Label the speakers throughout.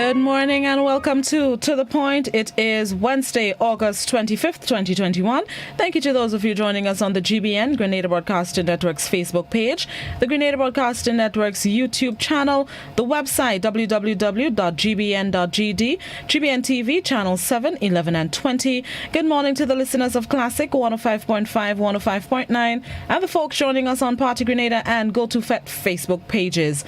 Speaker 1: Good morning and welcome to The Point. It is Wednesday, August 25th, 2021. Thank you to those of you joining us on the GBN, Grenada Broadcasting Network's Facebook page, the Grenada Broadcasting Network's YouTube channel, the website www.gbn.gd, GBN TV, channel 7, 11 and 20. Good morning to the listeners of Classic 105.5, 105.9, and the folks joining us on Party Grenada and Go to FET Facebook pages.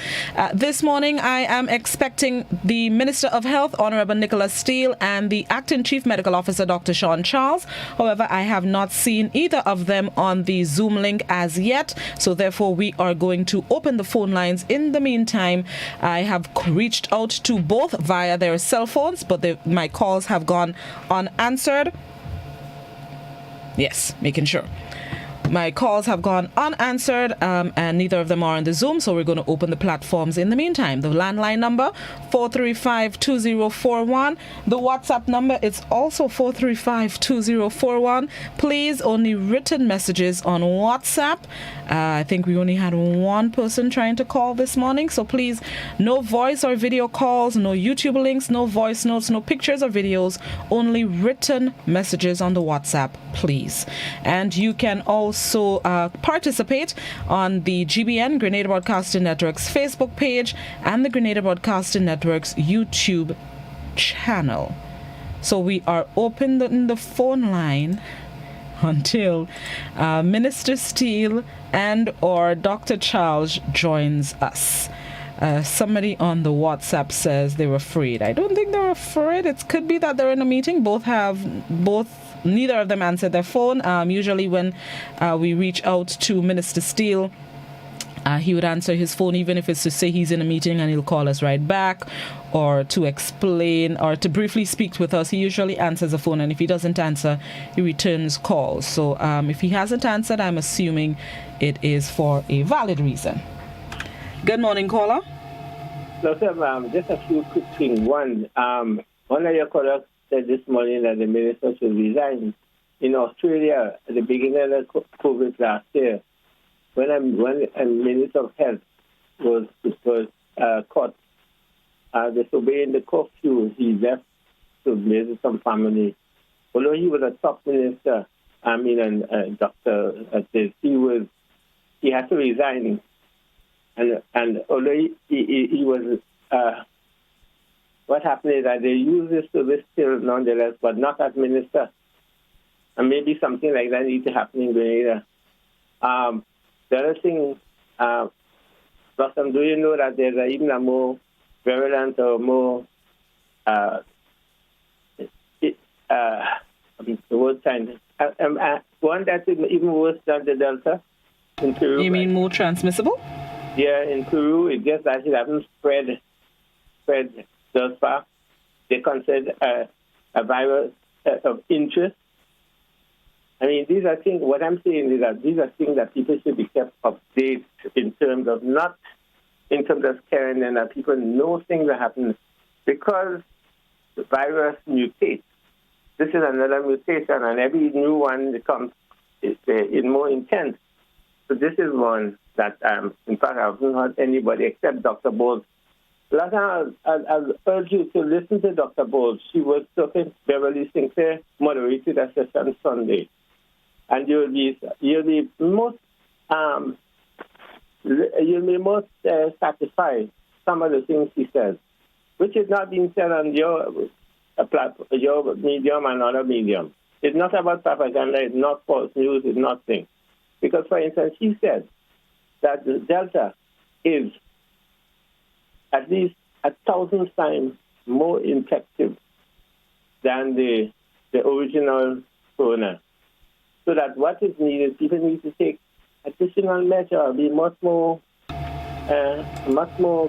Speaker 1: This morning, I am expecting the Minister of Health, Honorable Nicholas Steele, and the Acting Chief Medical Officer, Dr. Sean Charles. However, I have not seen either of them on the Zoom link as yet, so therefore we are going to open the phone lines. In the meantime, I have reached out to both via their cell phones, but my calls have gone unanswered. Yes, making sure. My calls have gone unanswered, and neither of them are on the Zoom, so we're going to open the platforms in the meantime. The landline number, 435-2041. The WhatsApp number is also 435-2041. Please, only written messages on WhatsApp. I think we only had one person trying to call this morning, so please, no voice or video calls, no YouTube links, no voice notes, no pictures or videos, only written messages on the WhatsApp, please. And you can also participate on the GBN, Grenada Broadcasting Network's Facebook page, and the Grenada Broadcasting Network's YouTube channel. So we are opening the phone line until Minister Steele and or Dr. Charles joins us. Somebody on the WhatsApp says they were afraid. I don't think they're afraid. It could be that they're in a meeting. Neither of them answered their phone. Usually when we reach out to Minister Steele, he would answer his phone, even if it's to say he's in a meeting, and he'll call us right back, or to explain or to briefly speak with us. He usually answers the phone, and if he doesn't answer, he returns calls. So if he hasn't answered, I'm assuming it is for a valid reason. Good morning, caller.
Speaker 2: No, sir, just a few quick things. One of your callers said this morning that the minister should resign. In Australia, at the beginning of the COVID last year, when a Minister of Health was caught disobeying the curfew, he left to visit some family. Although he was a top minister, doctor, he had to resign. And although he was, what happened is that they use this service still nonetheless, but not as minister. And maybe something like that needs to happen in Grenada. The other thing, Blossom, do you know that there's even a more virulent or more, one that's even worse than the Delta in Peru?
Speaker 1: You mean more transmissible?
Speaker 2: Yeah, in Peru, it just that it hasn't spread thus far. They consider a virus of interest. I mean, these are things, what I'm saying is that these are things that people should be kept updated in terms of not in terms of caring and that people know things are happening because the virus mutates. This is another mutation, and every new one becomes is more intense. So this is one that, in fact, I haven't heard anybody except Dr. Bowles. Last time I'll urge you to listen to Dr. Bowles. She was talking, Beverly Sinclair moderated a session Sunday. And you'll be most satisfied some of the things she says, which is not being said on your medium and other medium. It's not about propaganda. It's not false news. It's nothing. Because, for instance, she said that the Delta is at least 1,000 times more infective than the original corona. So that what is needed, people need to take additional measure, be much more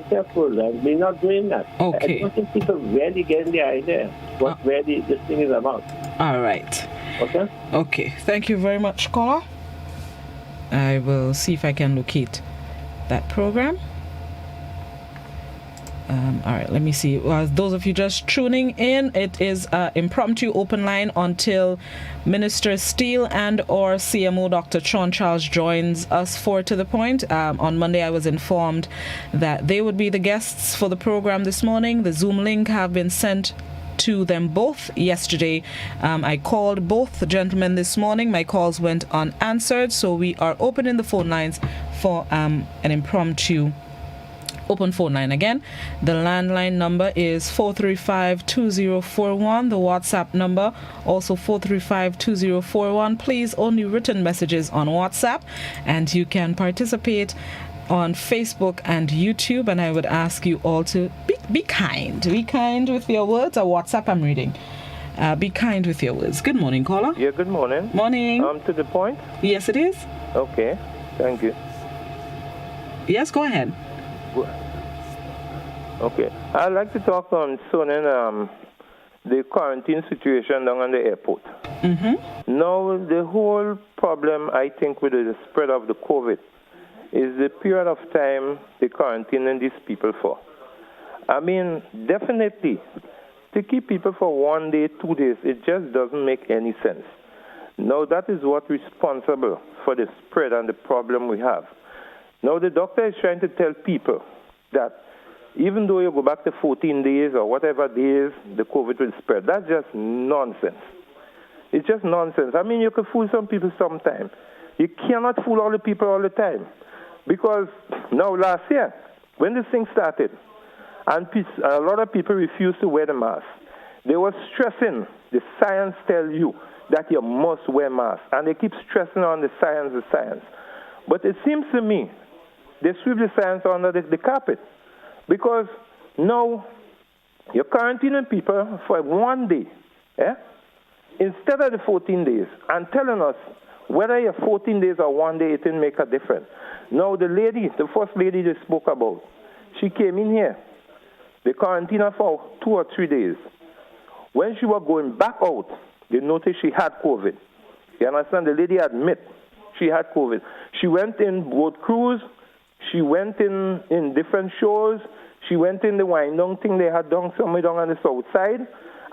Speaker 2: careful, and we're not doing that.
Speaker 1: Okay.
Speaker 2: I don't think people really get the idea what really this thing is about.
Speaker 1: All right.
Speaker 2: Okay?
Speaker 1: Okay. Thank you very much, caller. I will see if I can locate that program. All right, let me see. Those of you just tuning in, it is impromptu open line until Minister Steele and or CMO Dr. Sean Charles joins us for To The Point. On Monday, I was informed that they would be the guests for the program this morning. The Zoom link have been sent to them both yesterday. I called both gentlemen this morning. My calls went unanswered, so we are opening the phone lines for an impromptu open phone line. Again, the landline number is 435-2041. The WhatsApp number also 435-2041. Please, only written messages on WhatsApp, and you can participate on Facebook and YouTube. And I would ask you all to be kind. Be kind with your words. Or WhatsApp I'm reading. Be kind with your words. Good morning, caller.
Speaker 3: Yeah, good morning.
Speaker 1: Morning.
Speaker 3: To the point?
Speaker 1: Yes, it is.
Speaker 3: Okay, thank you.
Speaker 1: Yes, go ahead.
Speaker 3: Okay, I'd like to talk concerning the quarantine situation down on the airport.
Speaker 1: Mm-hmm.
Speaker 3: Now, the whole problem, I think, with the spread of the COVID is the period of time they quarantining these people for. I mean, definitely, to keep people for 1 day, 2 days, it just doesn't make any sense. Now, that is what's responsible for the spread and the problem we have. Now, the doctor is trying to tell people that even though you go back to 14 days or whatever days, the COVID will spread. That's just nonsense. It's just nonsense. I mean, you can fool some people sometimes. You cannot fool all the people all the time. Because now last year, when this thing started, and a lot of people refused to wear the mask, they were stressing, the science tell you that you must wear masks. And they keep stressing on the science. But it seems to me, they sweep the science under the carpet. Because now you're quarantining people for 1 day, instead of the 14 days, and telling us whether you're 14 days or 1 day, it didn't make a difference. Now the first lady they spoke about, she came in here. They quarantined her for 2 or 3 days. When she was going back out, they noticed she had COVID. You understand? The lady admit she had COVID. She went in boat cruise. She went in different shows. She went in the wine down thing they had done somewhere down on the south side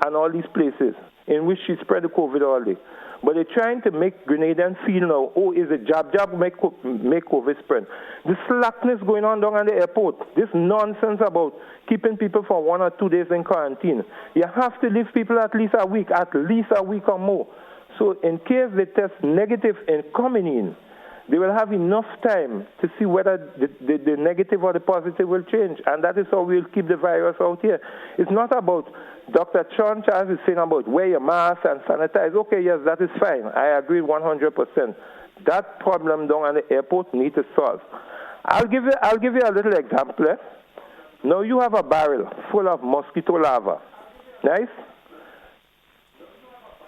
Speaker 3: and all these places in which she spread the COVID all day. But they're trying to make Grenadians feel now, is a jab make COVID spread. The slackness going on down the airport, this nonsense about keeping people for 1 or 2 days in quarantine. You have to leave people at least a week or more. So in case they test negative in coming in, they will have enough time to see whether the negative or the positive will change. And that is how we'll keep the virus out here. It's not about Dr. Sean Charles is saying about wear your mask and sanitize. Okay, yes, that is fine. I agree 100%. That problem down at the airport needs to solve. I'll give you a little example. Now you have a barrel full of mosquito larvae. Nice?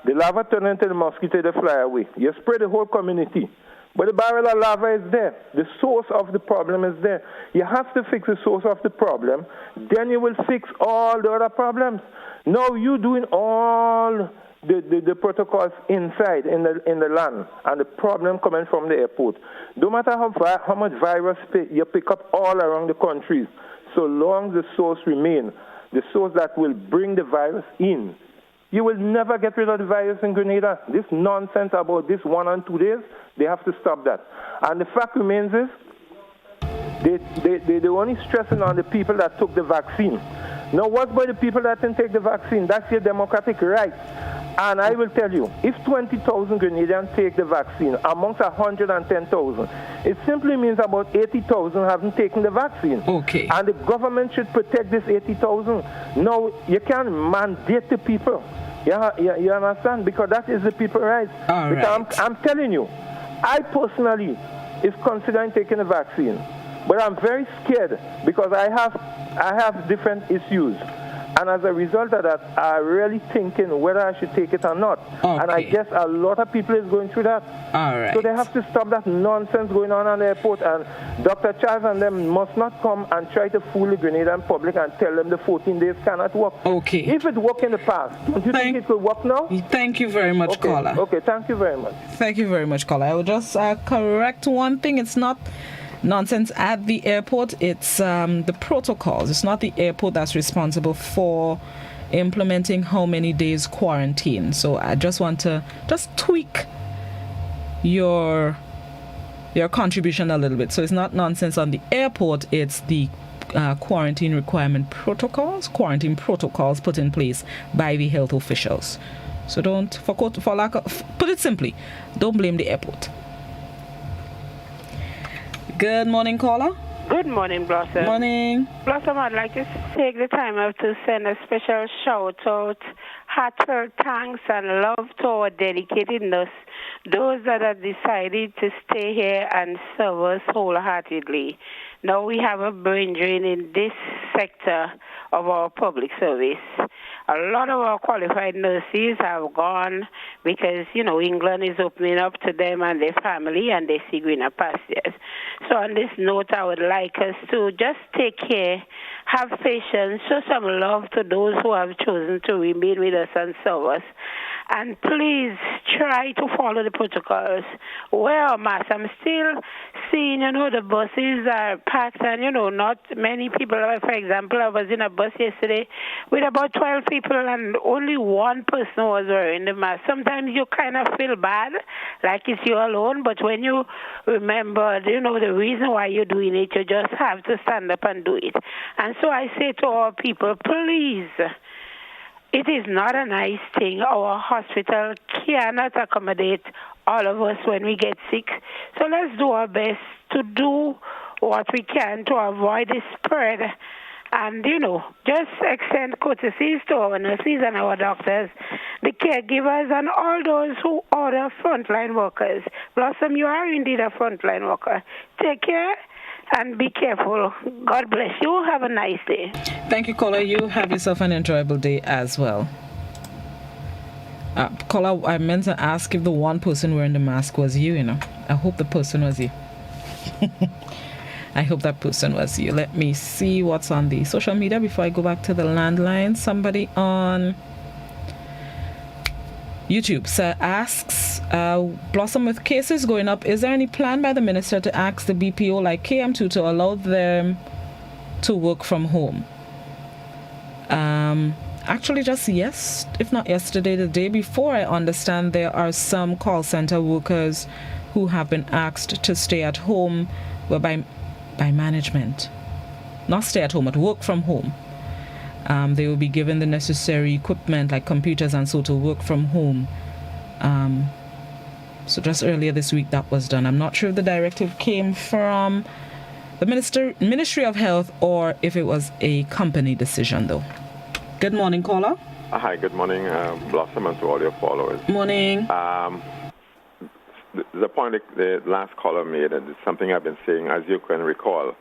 Speaker 3: The larvae turn into the mosquito, they fly away. You spray the whole community. But the barrel of lava is there. The source of the problem is there. You have to fix the source of the problem. Then you will fix all the other problems. Now you're doing all the protocols inside in the land, and the problem coming from the airport. No matter how much virus you pick up all around the countries, so long the source remain, the source that will bring the virus in, you will never get rid of the virus in Grenada. This nonsense about this 1 and 2 days, they have to stop that. And the fact remains is, they're only stressing on the people that took the vaccine. Now, what about the people that didn't take the vaccine? That's your democratic right. And I will tell you, if 20,000 Grenadians take the vaccine amongst 110,000, it simply means about 80,000 haven't taken the vaccine.
Speaker 1: Okay.
Speaker 3: And the government should protect this 80,000. Now, you can't mandate the people. You understand? Because that is the people's rights.
Speaker 1: All right.
Speaker 3: I'm telling you, I personally is considering taking the vaccine. But I'm very scared because I have different issues. And as a result of that, I'm really thinking whether I should take it or not.
Speaker 1: Okay.
Speaker 3: And I guess a lot of people is going through that.
Speaker 1: All right.
Speaker 3: So they have to stop that nonsense going on the airport. And Dr. Charles and them must not come and try to fool the Grenadian public and tell them the 14 days cannot work.
Speaker 1: Okay.
Speaker 3: If it worked in the past, don't you think it could work now?
Speaker 1: Thank you very much, caller.
Speaker 3: Okay, thank you very much.
Speaker 1: Thank you very much, caller. I will just correct one thing. It's not nonsense at the airport. It's the protocols. It's not the airport that's responsible for implementing how many days quarantine. So I just want to just tweak your contribution a little bit. So it's not nonsense on the airport. It's the quarantine protocols put in place by the health officials. So don't, for lack of, put it simply, don't blame the airport. Good morning, caller.
Speaker 4: Good morning, Blossom.
Speaker 1: Morning.
Speaker 4: Blossom, I'd like to take the time out to send a special shout out, heartfelt thanks and love to our dedicated nurse, those that have decided to stay here and serve us wholeheartedly. Now we have a brain drain in this sector of our public service. A lot of our qualified nurses have gone because, England is opening up to them and their family and they see greener pastures. So on this note, I would like us to just take care, have patience, show some love to those who have chosen to remain with us and serve us. And please try to follow the protocols. Wear a mask. I'm still seeing, the buses are packed and, not many people. For example, I was in a bus yesterday with about 12 people and only one person was wearing the mask. Sometimes you kind of feel bad, like it's you alone, but when you remember, the reason why you're doing it, you just have to stand up and do it. And so I say to all people, please, it is not a nice thing. Our hospital cannot accommodate all of us when we get sick. So let's do our best to do what we can to avoid the spread. And, just extend courtesies to our nurses and our doctors, the caregivers, and all those who are the frontline workers. Blossom, you are indeed a frontline worker. Take care and be careful. God bless you. Have a nice day.
Speaker 1: Thank you, caller. You have yourself an enjoyable day as well. Caller, I meant to ask if the one person wearing the mask was you, I hope the person was you. I hope that person was you. Let me see what's on the social media before I go back to the landline. Somebody on YouTube asks, Blossom, with cases going up, is there any plan by the minister to ask the BPO like KM2 to allow them to work from home? Actually, just if not yesterday, the day before, I understand there are some call center workers who have been asked to stay at home, by management. Not stay at home, but work from home. They will be given the necessary equipment like computers and so to work from home. So just earlier this week that was done. I'm not sure if the directive came from the Ministry of Health or if it was a company decision though. Good morning, caller.
Speaker 5: Hi, good morning, Blossom, and to all your followers.
Speaker 1: Morning.
Speaker 5: The point the last caller made, and it's something I've been saying, as you can recall,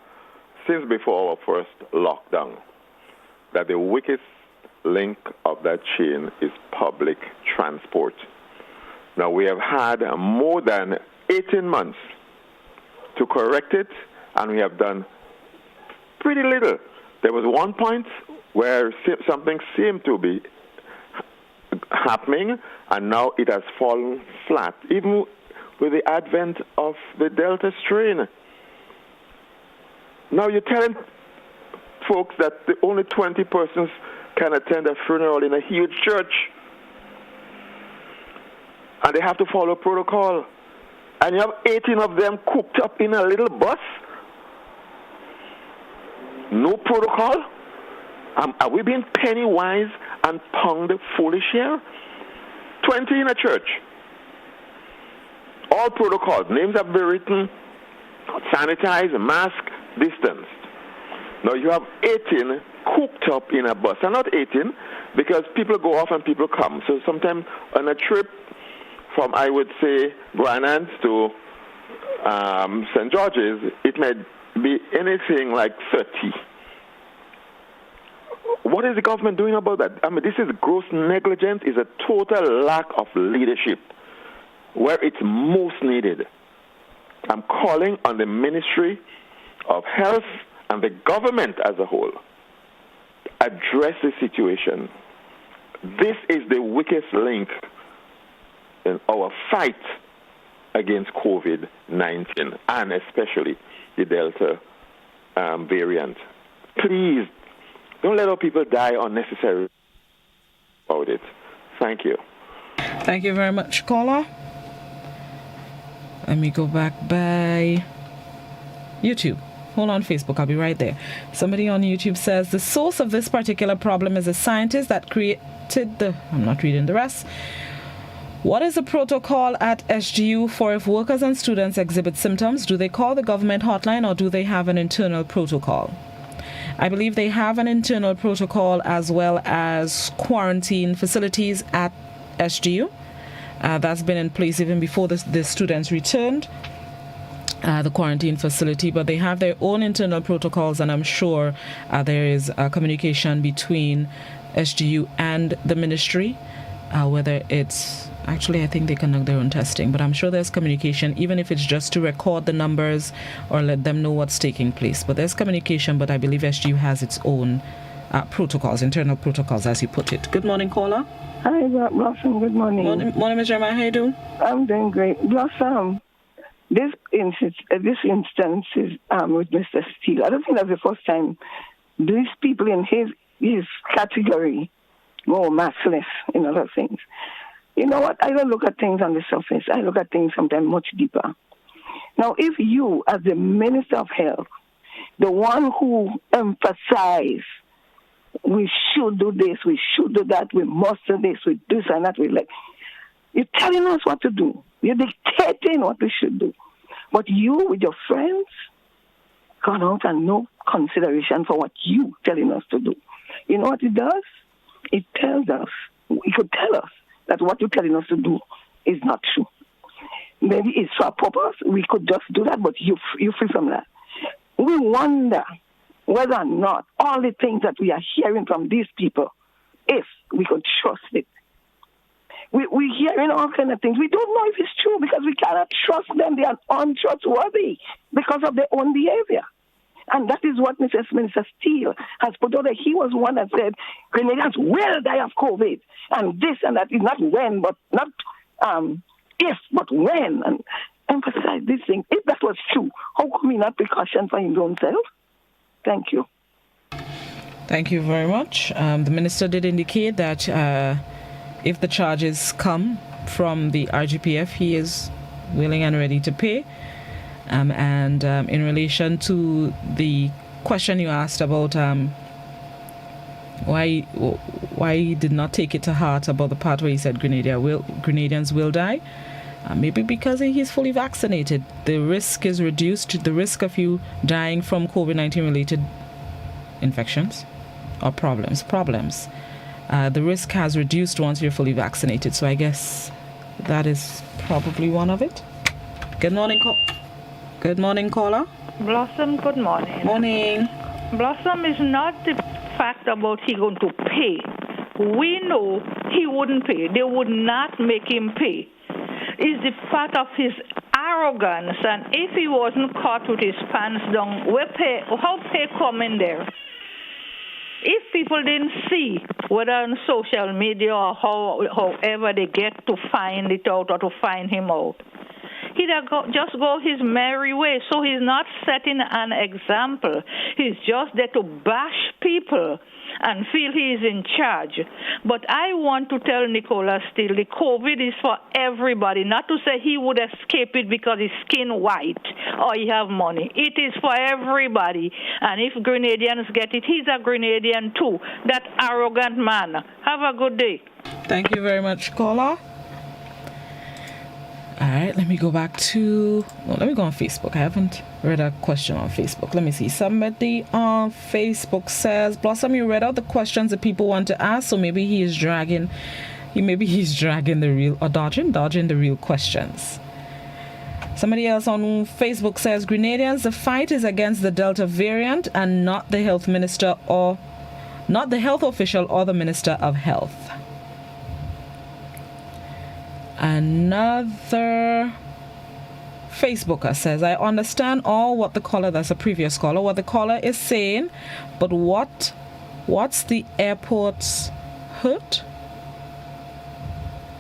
Speaker 5: since before our first lockdown, that the weakest link of that chain is public transport. Now, we have had more than 18 months to correct it, and we have done pretty little. There was one point where something seemed to be happening, and now it has fallen flat, even with the advent of the Delta strain. Now you're telling folks that only 20 persons can attend a funeral in a huge church, and they have to follow protocol, and you have 18 of them cooped up in a little bus. No protocol? Are we being penny wise and pound foolish here? 20 in a church. All protocols, names have been written, sanitized, mask, distanced. Now you have 18 cooped up in a bus. And not 18, because people go off and people come. So sometimes on a trip from, I would say, Granans to St. George's, it may be anything like 30. What is the government doing about that? I mean, this is gross negligence, is a total lack of leadership where it's most needed. I'm calling on the Ministry of Health and the government as a whole to address the situation. This is the weakest link in our fight against COVID-19 and especially the Delta variant. Please, don't let our people die unnecessarily about it. Thank you.
Speaker 1: Thank you very much, caller. Let me go back by YouTube. Hold on, Facebook. I'll be right there. Somebody on YouTube says the source of this particular problem is a scientist that created the... I'm not reading the rest. What is the protocol at SGU for if workers and students exhibit symptoms? Do they call the government hotline or do they have an internal protocol? I believe they have an internal protocol as well as quarantine facilities at SGU. That's been in place even before the students returned. The quarantine facility, but they have their own internal protocols, and I'm sure there is communication between SGU and the ministry, whether it's actually, I think they conduct their own testing, but I'm sure there's communication, even if it's just to record the numbers or let them know what's taking place. But there's communication, but I believe SGU has its own protocols, internal protocols, as you put it. Good morning, caller.
Speaker 6: Hi, Blossom. Good morning.
Speaker 1: Morning, Ms. Jeremiah. How you doing?
Speaker 6: I'm doing great. Blossom, this instance is with Mr. Steele. I don't think that's the first time these people in his category go maskless in other things. You know what? I don't look at things on the surface. I look at things sometimes much deeper. Now, if you, as the Minister of Health, the one who emphasized we should do this, we should do that, we must do this, we do this and that, you're telling us what to do. You're dictating what we should do. But you, with your friends, gone out and no consideration for what you telling us to do. You know what it does? It tells us, it could tell us that what you're telling us to do is not true. Maybe it's for a purpose. We could just do that, but you free from that. We wonder whether or not all the things that we are hearing from these people, if we could trust it. We're hearing all kinds of things. We don't know if it's true because we cannot trust them. They are untrustworthy because of their own behavior. And that is what Minister Steele has put out there. He was one that said Grenadians will die of COVID. And this and that is not when, but not if, but when. And emphasize this thing. If that was true, how come he not precaution for his own self? Thank you.
Speaker 1: Thank you very much. The minister did indicate that if the charges come from the RGPF, he is willing and ready to pay. And in relation to the question you asked about why he did not take it to heart about the part where he said Grenadians will die, maybe because he's fully vaccinated. The risk is reduced. The risk of you dying from COVID-19 related infections or problems. The risk has reduced once you're fully vaccinated. So I guess that is probably one of it. Good morning, caller.
Speaker 7: Blossom, good morning.
Speaker 1: Morning.
Speaker 7: Blossom is not the fact about he going to pay. We know he wouldn't pay. They would not make him pay. It's the fact of his arrogance, and if he wasn't caught with his pants down, how pay come in there? If people didn't see, whether on social media or however they get to find it out or to find him out, he'd just go his merry way. So he's not setting an example. He's just there to bash people and feel he is in charge. But I want to tell Nicola Steele, the COVID is for everybody, not to say he would escape it because his skin white or he have money. It is for everybody. And if Grenadians get it, he's a Grenadian too, that arrogant man. Have a good day.
Speaker 1: Thank you very much, caller. All right, let me go back to... let me go on Facebook. I haven't read a question on Facebook. Let me see. Somebody on Facebook says, Blossom, you read out the questions that people want to ask, so maybe he's dragging the real... or dodging the real questions. Somebody else on Facebook says, Grenadians, the fight is against the Delta variant and not the health minister or... not the health official or the Minister of Health. Another Facebooker says, I understand all what the caller, that's a previous caller, what the caller is saying, but what's the airport's hurt?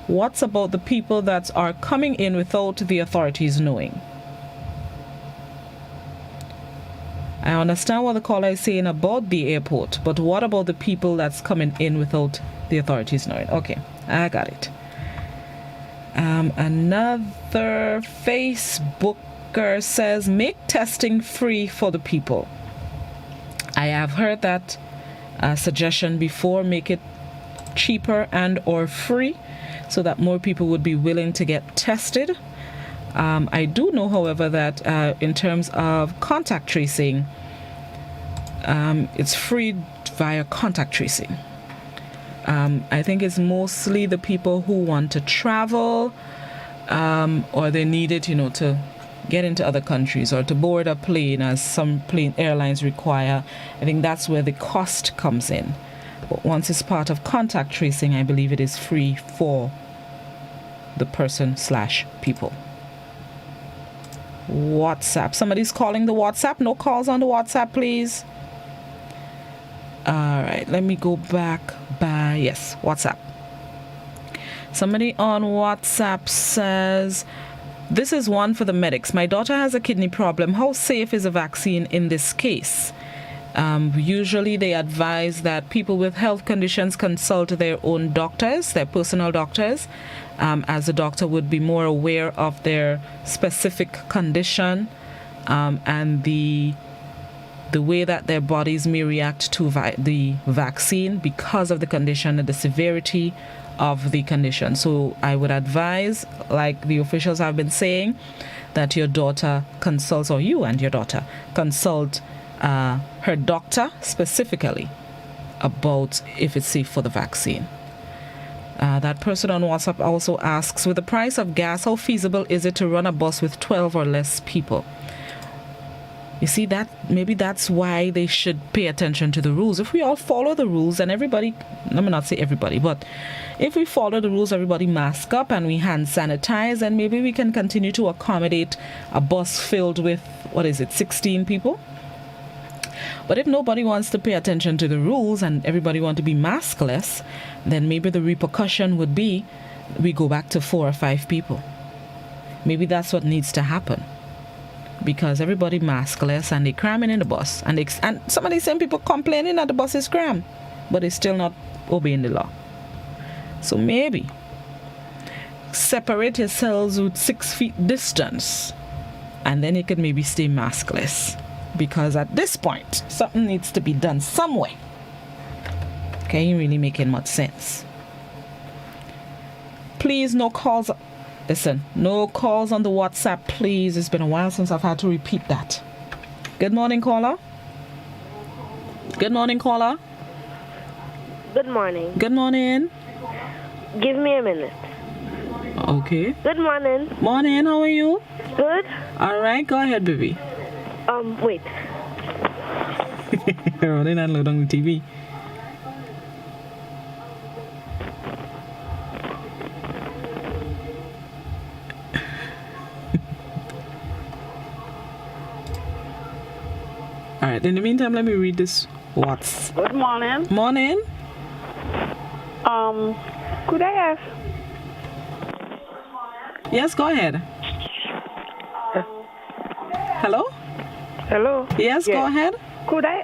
Speaker 1: What's about the people that are coming in without the authorities knowing? I understand what the caller is saying about the airport, but what about the people that's coming in without the authorities knowing? Okay, I got it. Another Facebooker says, make testing free for the people. I have heard that suggestion before. Make it cheaper and or free so that more people would be willing to get tested. I do know, however, that in terms of contact tracing, it's free via contact tracing. I think it's mostly the people who want to travel or they need it, to get into other countries or to board a plane, as some airlines require. I think that's where the cost comes in. But once it's part of contact tracing, I believe it is free for the person/people. WhatsApp. Somebody's calling the WhatsApp. No calls on the WhatsApp, please. All right, let me go back by, yes, WhatsApp. Somebody on WhatsApp says, this is one for the medics. My daughter has a kidney problem. How safe is a vaccine in this case? Usually they advise that people with health conditions consult their own doctors, their personal doctors, as the doctor would be more aware of their specific condition and the way that their bodies may react to the vaccine because of the condition and the severity of the condition. So I would advise, like the officials have been saying, that your daughter consults, or you and your daughter consult her doctor specifically about if it's safe for the vaccine. That person on WhatsApp also asks, with the price of gas, how feasible is it to run a bus with 12 or less people? You see, that maybe that's why they should pay attention to the rules. If we all follow the rules and everybody, let me not say everybody, but if we follow the rules, everybody mask up and we hand sanitize, and maybe we can continue to accommodate a bus filled with, 16 people? But if nobody wants to pay attention to the rules and everybody want to be maskless, then maybe the repercussion would be we go back to 4 or 5 people. Maybe that's what needs to happen. Because everybody maskless and they cramming in the bus, and some of these same people complaining that the bus is crammed, but they're still not obeying the law. So maybe separate yourselves with 6 feet distance, and then you could maybe stay maskless. Because at this point, something needs to be done some way. Okay, ain't really making much sense. Please, no calls. Listen, no calls on the WhatsApp, please. It's been a while since I've had to repeat that. Good morning, caller. Good morning, caller.
Speaker 8: Good morning.
Speaker 1: Good morning.
Speaker 8: Give me a minute.
Speaker 1: Okay.
Speaker 8: Good morning.
Speaker 1: Morning, how are you?
Speaker 8: Good.
Speaker 1: All right, go ahead, baby.
Speaker 8: Wait.
Speaker 1: Running and load on the TV. All right, in the meantime, let me read this.
Speaker 9: Good morning.
Speaker 1: Morning.
Speaker 9: Could I ask?
Speaker 1: Yes, go ahead. Hello?
Speaker 9: Hello?
Speaker 1: Yes, go ahead.
Speaker 9: Could I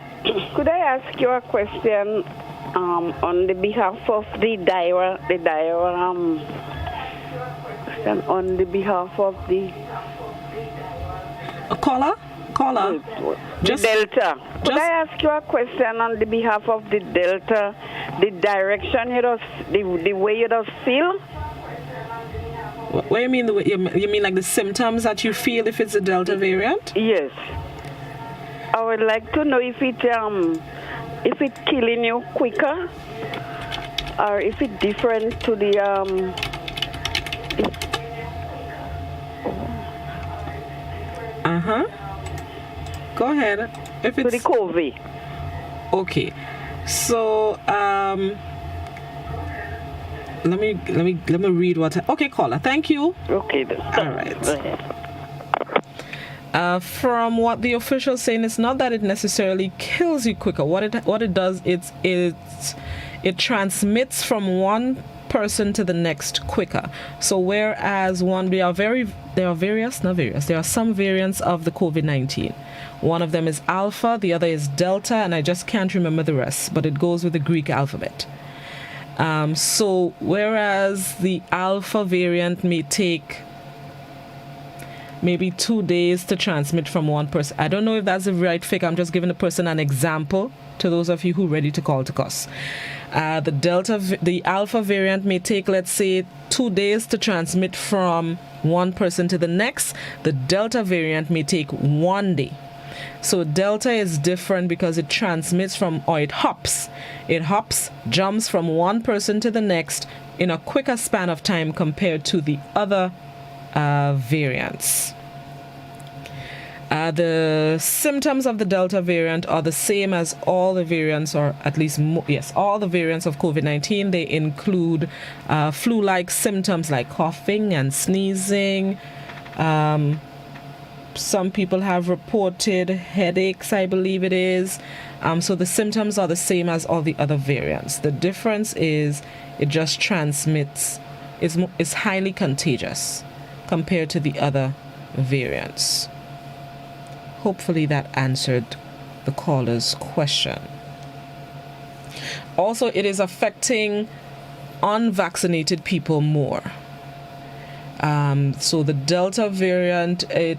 Speaker 9: ask you a question on the behalf of on the behalf of the
Speaker 1: caller?
Speaker 9: The Delta. Could I ask you a question on the behalf of the Delta? The direction the way you don't feel?
Speaker 1: What do you mean? You mean like the symptoms that you feel if it's a Delta variant?
Speaker 9: Yes. I would like to know if it's killing you quicker, or if it's different to the
Speaker 1: Go ahead. If it's
Speaker 9: to the COVID.
Speaker 1: Okay. So let me read what. Okay, caller. Thank you.
Speaker 9: Okay then.
Speaker 1: All right. From what the officials saying, it's not that it necessarily kills you quicker. What it does, it transmits from one person to the next quicker. So whereas there are some variants of the COVID-19. One of them is Alpha, the other is Delta, and I just can't remember the rest, but it goes with the Greek alphabet. So whereas the Alpha variant may take maybe 2 days to transmit from one person. I don't know if that's the right figure. I'm just giving the person an example to those of you who are ready to call to cuss. The Alpha variant may take, let's say, 2 days to transmit from one person to the next. The Delta variant may take 1 day. So Delta is different because it transmits it hops. It hops, jumps from one person to the next in a quicker span of time compared to the other variants. The symptoms of the Delta variant are the same as all the variants, or at least, all the variants of COVID-19. They include flu-like symptoms like coughing and sneezing. Some people have reported headaches, I believe it is. So the symptoms are the same as all the other variants. The difference is it just transmits, is highly contagious compared to the other variants. Hopefully that answered the caller's question. Also, it is affecting unvaccinated people more. So the Delta variant, I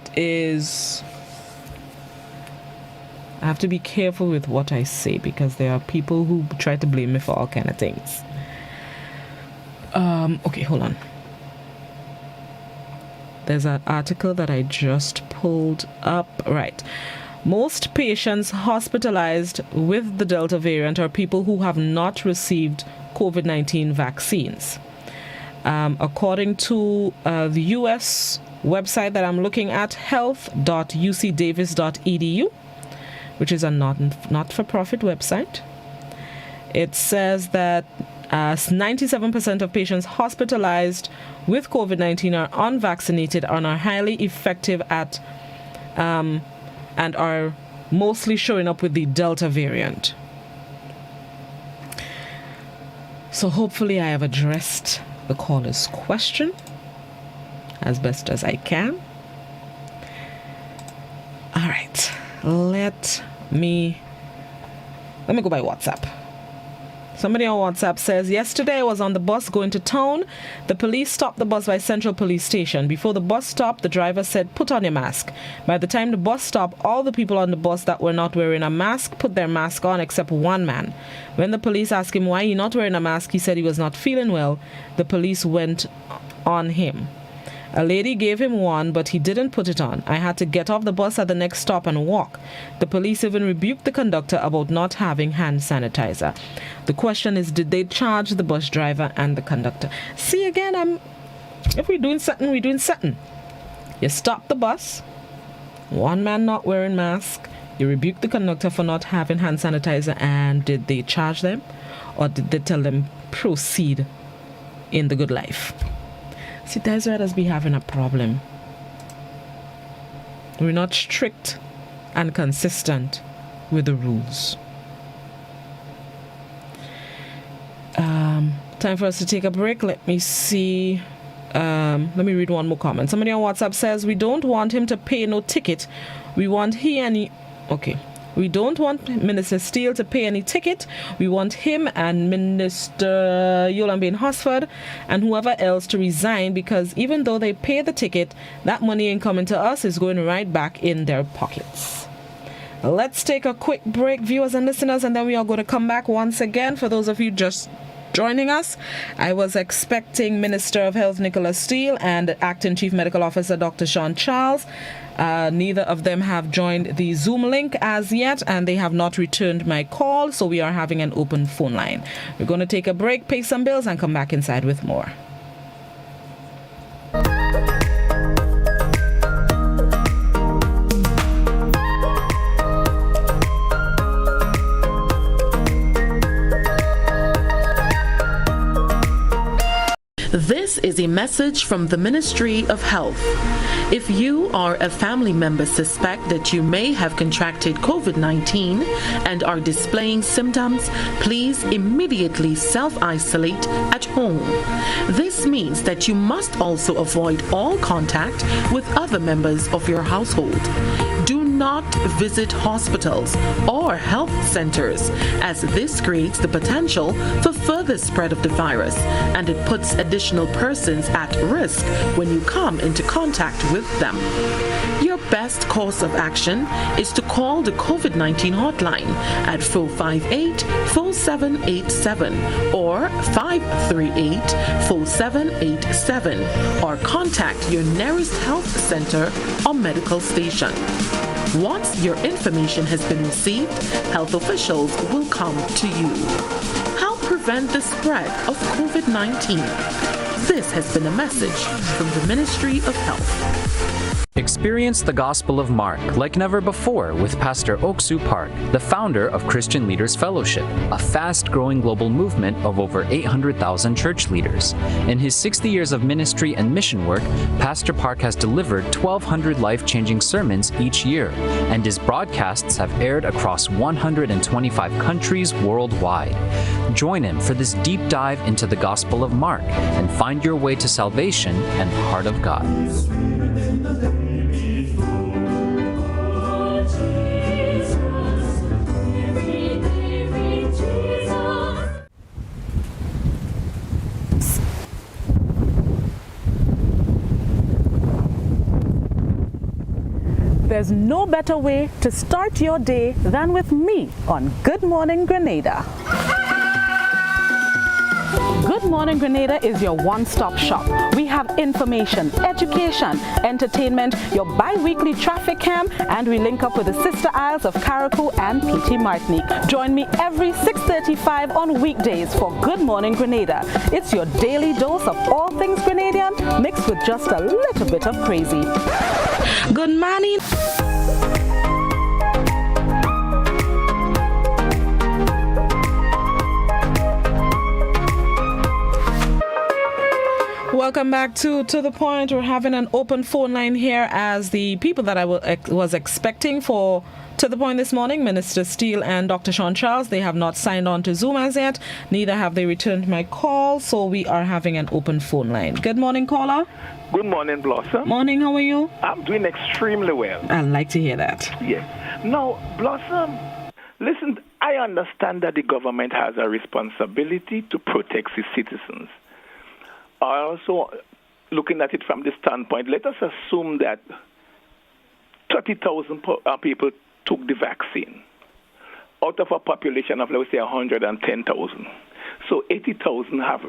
Speaker 1: have to be careful with what I say because there are people who try to blame me for all kind of things. Okay, hold on. There's an article that I just pulled up. Right. Most patients hospitalized with the Delta variant are people who have not received COVID-19 vaccines. According to the U.S. website that I'm looking at, health.ucdavis.edu, which is a not-for-profit website, it says that 97% of patients hospitalized with COVID-19 are unvaccinated and are highly effective at and are mostly showing up with the Delta variant. So hopefully I have addressed the caller's question as best as I can. All right, let me go by WhatsApp. Somebody on WhatsApp says, yesterday I was on the bus going to town. The police stopped the bus by Central Police Station. Before the bus stopped, the driver said, put on your mask. By the time the bus stopped, all the people on the bus that were not wearing a mask put their mask on except one man. When the police asked him why he not wearing a mask, he said he was not feeling well. The police went on him. A lady gave him one, but he didn't put it on. I had to get off the bus at the next stop and walk. The police even rebuked the conductor about not having hand sanitizer. The question is, did they charge the bus driver and the conductor? See, again, if we're doing something, we're doing something. You stop the bus, one man not wearing mask, you rebuke the conductor for not having hand sanitizer, and did they charge them? Or did they tell them proceed in the good life? See, that's where us be having a problem. We're not strict and consistent with the rules. Time for us to take a break. Let me see. Let me read one more comment. Somebody on WhatsApp says, we don't want him to pay no ticket. We want we don't want Minister Steele to pay any ticket. We want him and Minister Yolambane Hosford and whoever else to resign, because even though they pay the ticket, that money ain't coming to us, is going right back in their pockets. Let's take a quick break, viewers and listeners, and then we are going to come back once again. For those of you just joining us, I was expecting Minister of Health Nicholas Steele and Acting Chief Medical Officer Dr. Sean Charles. Neither of them have joined the Zoom link as yet, and they have not returned my call, so we are having an open phone line. We're going to take a break, pay some bills, and come back inside with more.
Speaker 10: This is a message from the Ministry of Health. If you or a family member suspect that you may have contracted COVID-19 and are displaying symptoms, please immediately self-isolate at home. This means that you must also avoid all contact with other members of your household. Do not visit hospitals or health centers, as this creates the potential for further spread of the virus, and it puts additional persons at risk when you come into contact with them. Your best course of action is to call the COVID-19 hotline at 458-4787 or 538-4787, or contact your nearest health center or medical station. Once your information has been received, health officials will come to you. Help prevent the spread of COVID-19. This has been a message from the Ministry of Health.
Speaker 11: Experience the Gospel of Mark like never before with Pastor Oksu Park, the founder of Christian Leaders Fellowship, a fast-growing global movement of over 800,000 church leaders. In his 60 years of ministry and mission work, Pastor Park has delivered 1,200 life-changing sermons each year, and his broadcasts have aired across 125 countries worldwide. Join him for this deep dive into the Gospel of Mark and find your way to salvation and the heart of God.
Speaker 1: There's no better way to start your day than with me on Good Morning Grenada. Good Morning Grenada is your one-stop shop. We have information, education, entertainment, your bi-weekly traffic cam, and we link up with the sister isles of Carriacou and PT Martinique. Join me every 6:35 on weekdays for Good Morning Grenada. It's your daily dose of all things Grenadian, mixed with just a little bit of crazy. Good morning. Welcome back to The Point. We're having an open phone line here as the people that I was expecting for To The Point this morning, Minister Steele and Dr. Sean Charles, they have not signed on to Zoom as yet. Neither have they returned my call, so we are having an open phone line. Good morning, caller.
Speaker 12: Good morning, Blossom.
Speaker 1: Morning, how are you?
Speaker 12: I'm doing extremely well.
Speaker 1: I'd like to hear that.
Speaker 12: Yes. Now, Blossom, listen, I understand that the government has a responsibility to protect its citizens. Also, looking at it from this standpoint, let us assume that 30,000 people took the vaccine out of a population of, let's say, 110,000. So 80,000 have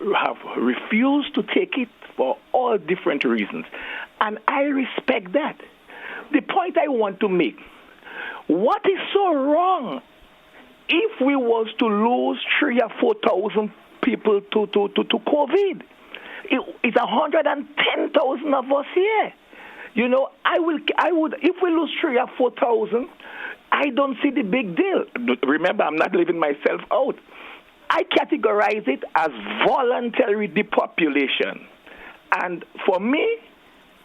Speaker 12: refused to take it for all different reasons. And I respect that. The point I want to make, what is so wrong if we was to lose 3,000 or 4,000 people to COVID? It's 110,000 of us here. You know, I would, if we lose 3,000 or 4,000, I don't see the big deal. Remember, I'm not leaving myself out. I categorize it as voluntary depopulation. And for me,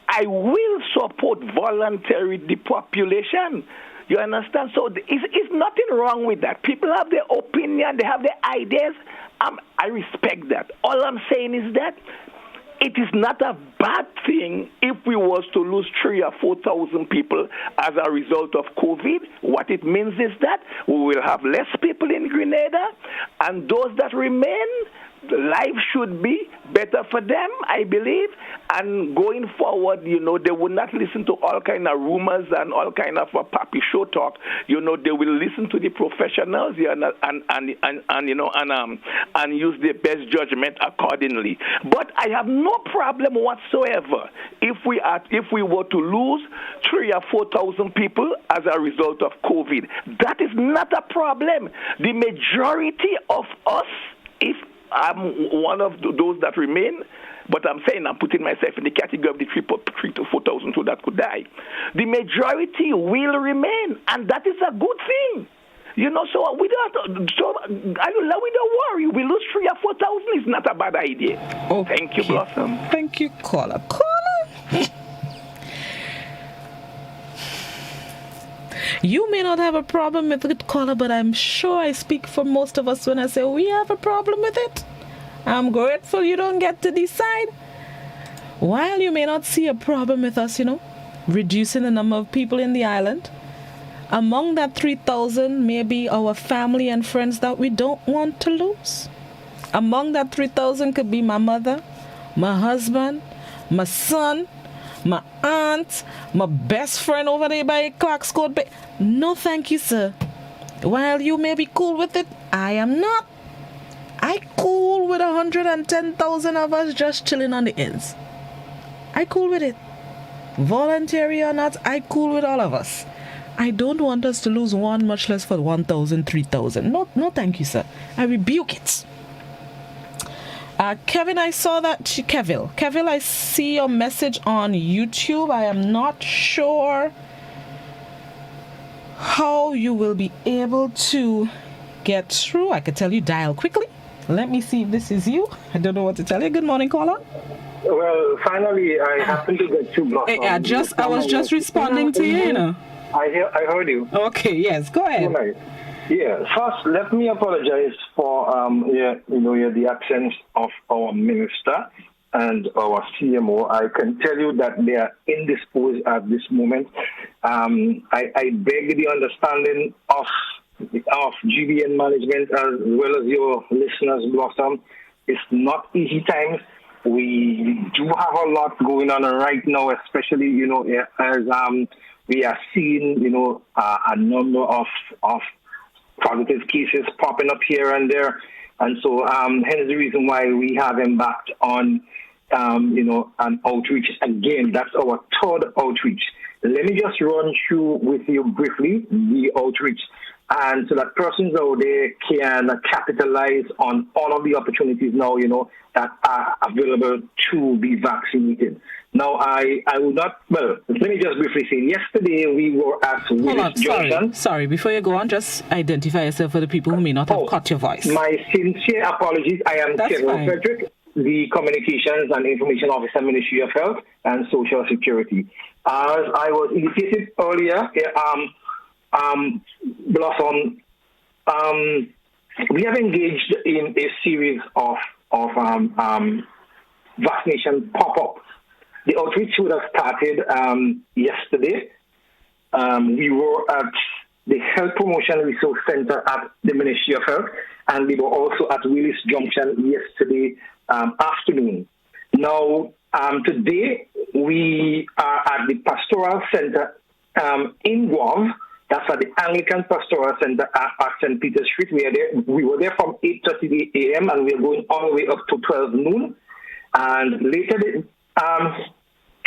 Speaker 12: I will support voluntary depopulation. You understand? So it's nothing wrong with that. People have their opinion, they have their ideas. I respect that. All I'm saying is that it is not a bad thing if we was to lose 3,000 or 4,000 people as a result of COVID. What it means is that we will have less people in Grenada, and those that remain, life should be better for them, I believe. And going forward, you know, they will not listen to all kind of rumors and all kind of pappy show talk. You know, they will listen to the professionals and use their best judgment accordingly. But I have no problem whatsoever if we were to lose 3,000 or 4,000 people as a result of COVID. That is not a problem. The majority of us, if I'm one of those that remain, but I'm saying I'm putting myself in the category of the 3,000 to 4,000 that could die. The majority will remain, and that is a good thing. You know, so we don't worry. We lose 3,000 or 4,000 is not a bad idea. Okay. Thank you, Blossom.
Speaker 1: Thank you, caller. You may not have a problem with it, caller, but I'm sure I speak for most of us when I say we have a problem with it. I'm grateful you don't get to decide. While you may not see a problem with us, you know, reducing the number of people in the island, Among that 3,000 may be our family and friends that we don't want to lose. Among that 3,000 could be my mother, my husband, my son, my aunt, my best friend over there by Clark's Court Bay. No, thank you, sir. While you may be cool with it, I am not. I cool with 110,000 of us just chilling on the ends. I cool with it. Voluntary or not, I cool with all of us. I don't want us to lose one, much less for 1,000, 3,000. No, thank you, sir. I rebuke it. Kevin, I saw that. Keville, I see your message on YouTube. I am not sure how you will be able to get through. I could tell you dial quickly. Let me see if this is you. I don't know what to tell you. Good morning, caller.
Speaker 13: Well, finally, I happened to get you blocked.
Speaker 1: I was just responding to you,
Speaker 13: I heard you.
Speaker 1: Okay, yes, go ahead.
Speaker 13: Right. Yeah, first, let me apologize for the absence of our minister and our CMO. I can tell you that they are indisposed at this moment. I beg the understanding of GBN management as well as your listeners, Blossom. It's not easy times. We do have a lot going on right now, especially, as we are seeing, a number of positive cases popping up here and there. And so hence the reason why we have embarked on, an outreach. Again, that's our third outreach. Let me just run through with you briefly the outreach. And so that persons out there can capitalize on all of the opportunities now, that are available to be vaccinated. Now, I would not, let me just briefly say, yesterday we were at Willis Junction.
Speaker 1: Sorry, before you go on, just identify yourself for the people who may not have caught your voice.
Speaker 13: My sincere apologies. I am Keville Frederick, the Communications and Information Officer, Ministry of Health and Social Security. As I was indicated earlier, Blossom, we have engaged in a series of vaccination pop-up. The outreach would have started yesterday. We were at the Health Promotion Resource Center at the Ministry of Health, and we were also at Willis Junction yesterday afternoon. Now, today we are at the Pastoral Center in Guam. That's at the Anglican Pastoral Center at St. Peter Street. We were there from 8:30 a.m. and we are going all the way up to 12 noon. And later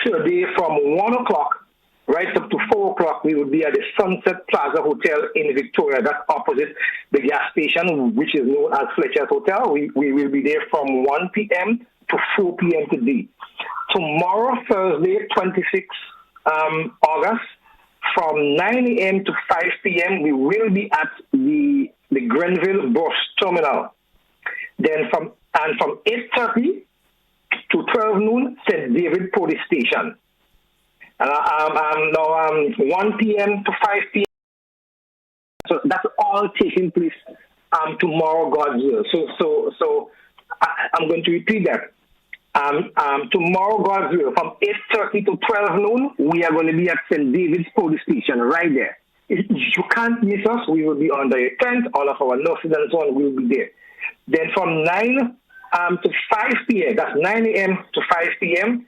Speaker 13: today from 1 o'clock right up to 4 o'clock, we will be at the Sunset Plaza Hotel in Victoria. That's opposite the gas station, which is known as Fletcher's Hotel. We will be there from 1 p.m. to 4 p.m. today. Tomorrow, Thursday, 26 August, from 9 a.m. to 5 p.m., we will be at the Grenville bus terminal. Then from 8:30 to 12 noon, St. David Police Station. And 1 p.m. to 5 p.m. So that's all taking place tomorrow, God's will. So I'm going to repeat that. Tomorrow, God's will, from 8:30 to 12 noon, we are going to be at St. David's Police Station right there. You can't miss us. We will be under a tent. All of our nurses and so on will be there. Then from 9 to 5 p.m., that's 9 a.m. to 5 p.m.,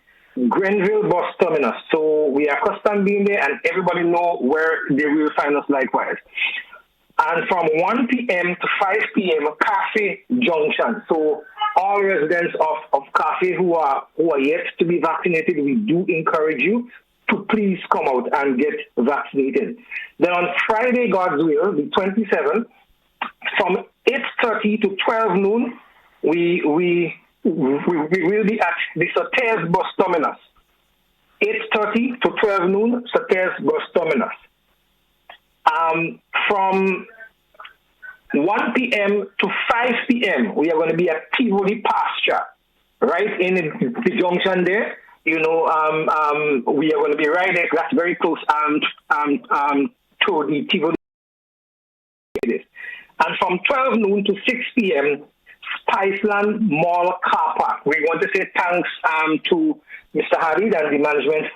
Speaker 13: Grenville bus terminus. So we are accustomed being there, and everybody know where they will find us likewise. And from 1 p.m. to 5 p.m., Cafe Junction. So all residents of Cafe who are yet to be vaccinated, we do encourage you to please come out and get vaccinated. Then on Friday, God's will, the 27th, from 8:30 to 12 noon, we will be at the Sauters bus terminus. 8:30 to 12 noon, Sauters bus terminus. From 1 p.m. to 5 p.m., we are going to be at Tivoli Pasture, right in the junction there. We are going to be right there. That's very close to the Tivoli. And from 12 noon to 6 p.m., Spiceland Mall Car Park. We want to say thanks to Mr. Harry and the management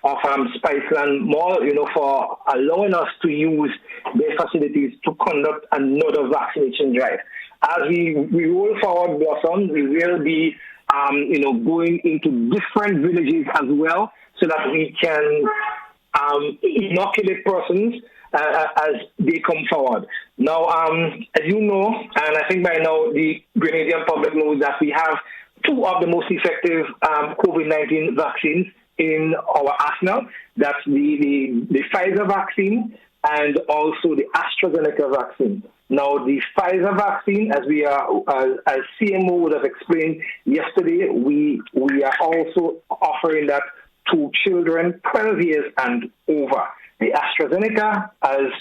Speaker 13: of Spiceland Mall, for allowing us to use their facilities to conduct another vaccination drive. As we roll forward, Blossom, we will be, going into different villages as well, so that we can inoculate persons as they come forward. Now, as you know, and I think by now the Grenadian public knows that we have two of the most effective COVID-19 vaccines in our arsenal. That's the Pfizer vaccine and also the AstraZeneca vaccine. Now, the Pfizer vaccine, as CMO would have explained yesterday, we are also offering that to children 12 years and over. The AstraZeneca, as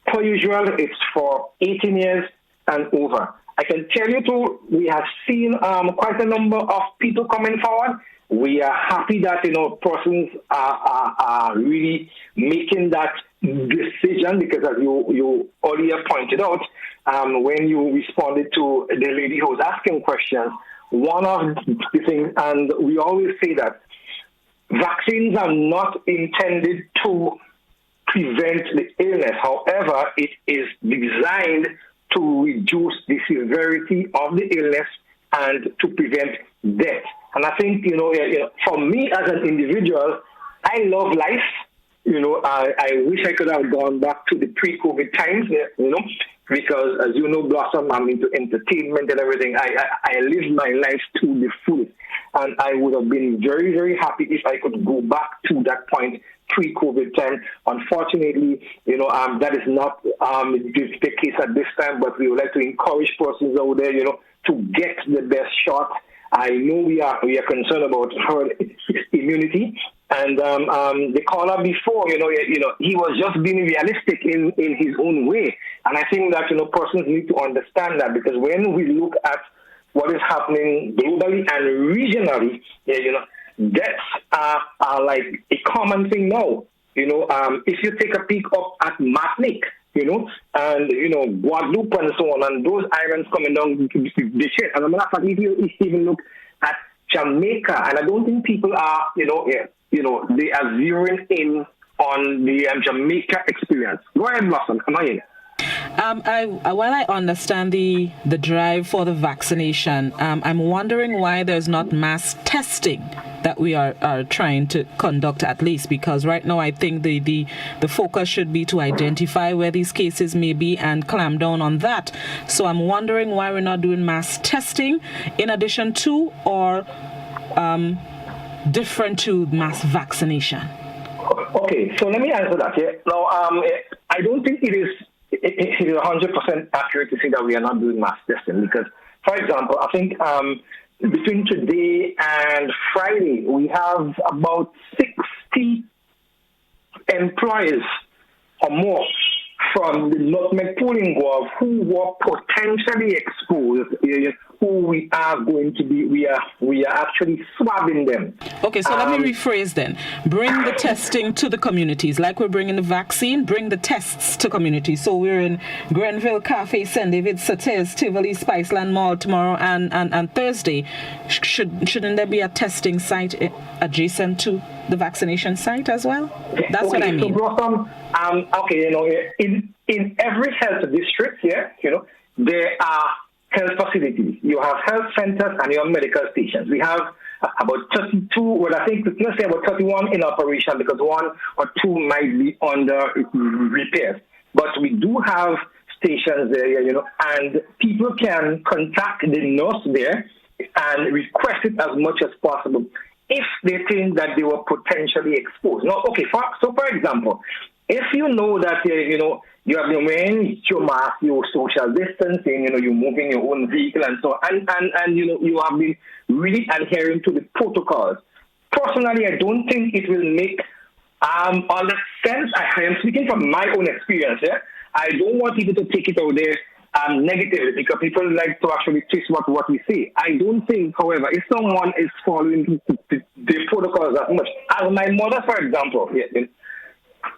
Speaker 13: per usual, it's for 18 years and over. I can tell you too, we have seen quite a number of people coming forward. We are happy that persons are really making that decision, because as you earlier pointed out, when you responded to the lady who was asking questions, one of the things, and we always say that vaccines are not intended to prevent the illness. However, it is designed to reduce the severity of the illness and to prevent death. And I think, for me as an individual, I love life. I wish I could have gone back to the pre-COVID times, because as you know, Blossom, I'm into entertainment and everything. I lived my life to the fullest. And I would have been very, very happy if I could go back to that point pre-COVID time. Unfortunately, that is not the case at this time, but we would like to encourage persons out there, to get the best shot. I know we are concerned about herd immunity. And the caller before, he was just being realistic in his own way. And I think that, persons need to understand that, because when we look at what is happening globally and regionally, deaths are like a common thing now. If you take a peek up at Martinique, and, Guadeloupe and so on, and those islands coming down the shit. As a matter of fact, if you even look at Jamaica, and I don't think people are, they are zeroing in on the Jamaica experience. Go ahead, Blossom. Come on in.
Speaker 1: While I understand the drive for the vaccination, I'm wondering why there's not mass testing that we are trying to conduct, at least, because right now I think the focus should be to identify where these cases may be and clamp down on that. So I'm wondering why we're not doing mass testing in addition to or different to mass vaccination.
Speaker 13: Okay, so let me answer that. Yeah. Now, I don't think it is 100% accurate to say that we are not doing mass testing, because, for example, I think between today and Friday, we have about 60 employees or more from the Nutmeg Pooling Grove who were potentially exposed, who we are actually swabbing them.
Speaker 1: Okay, so let me rephrase then. Bring the testing to the communities. Like we're bringing the vaccine, bring the tests to communities. So we're in Grenville, Cafe, St. David, Sates, Keville, Spiceland Mall tomorrow and Thursday. Shouldn't there be a testing site adjacent to the vaccination site as well? That's what I mean.
Speaker 13: So Blossom, in every health district, there are health facilities. You have health centers and you have medical stations. We have about 32, let's say about 31 in operation, because one or two might be under repairs. But we do have stations there, and people can contact the nurse there and request it as much as possible if they think that they were potentially exposed. Now, okay, so for example, if you know that, you have been wearing your mask, your social distancing, you're moving your own vehicle and so on, and you have been really adhering to the protocols. Personally, I don't think it will make all the sense. I am speaking from my own experience. Yeah? I don't want people to take it out there negatively, because people like to actually twist what we say. I don't think, however, if someone is following the protocols as much, as my mother, for example,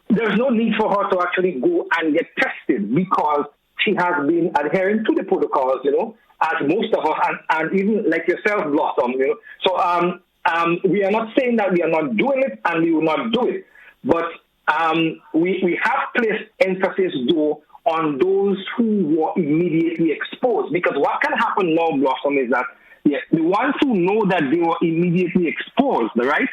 Speaker 13: there's no need for her to actually go and get tested, because she has been adhering to the protocols, as most of us, and even like yourself, Blossom, So we are not saying that we are not doing it and we will not do it. But we have placed emphasis, though, on those who were immediately exposed. Because what can happen now, Blossom, is that the ones who know that they were immediately exposed, right,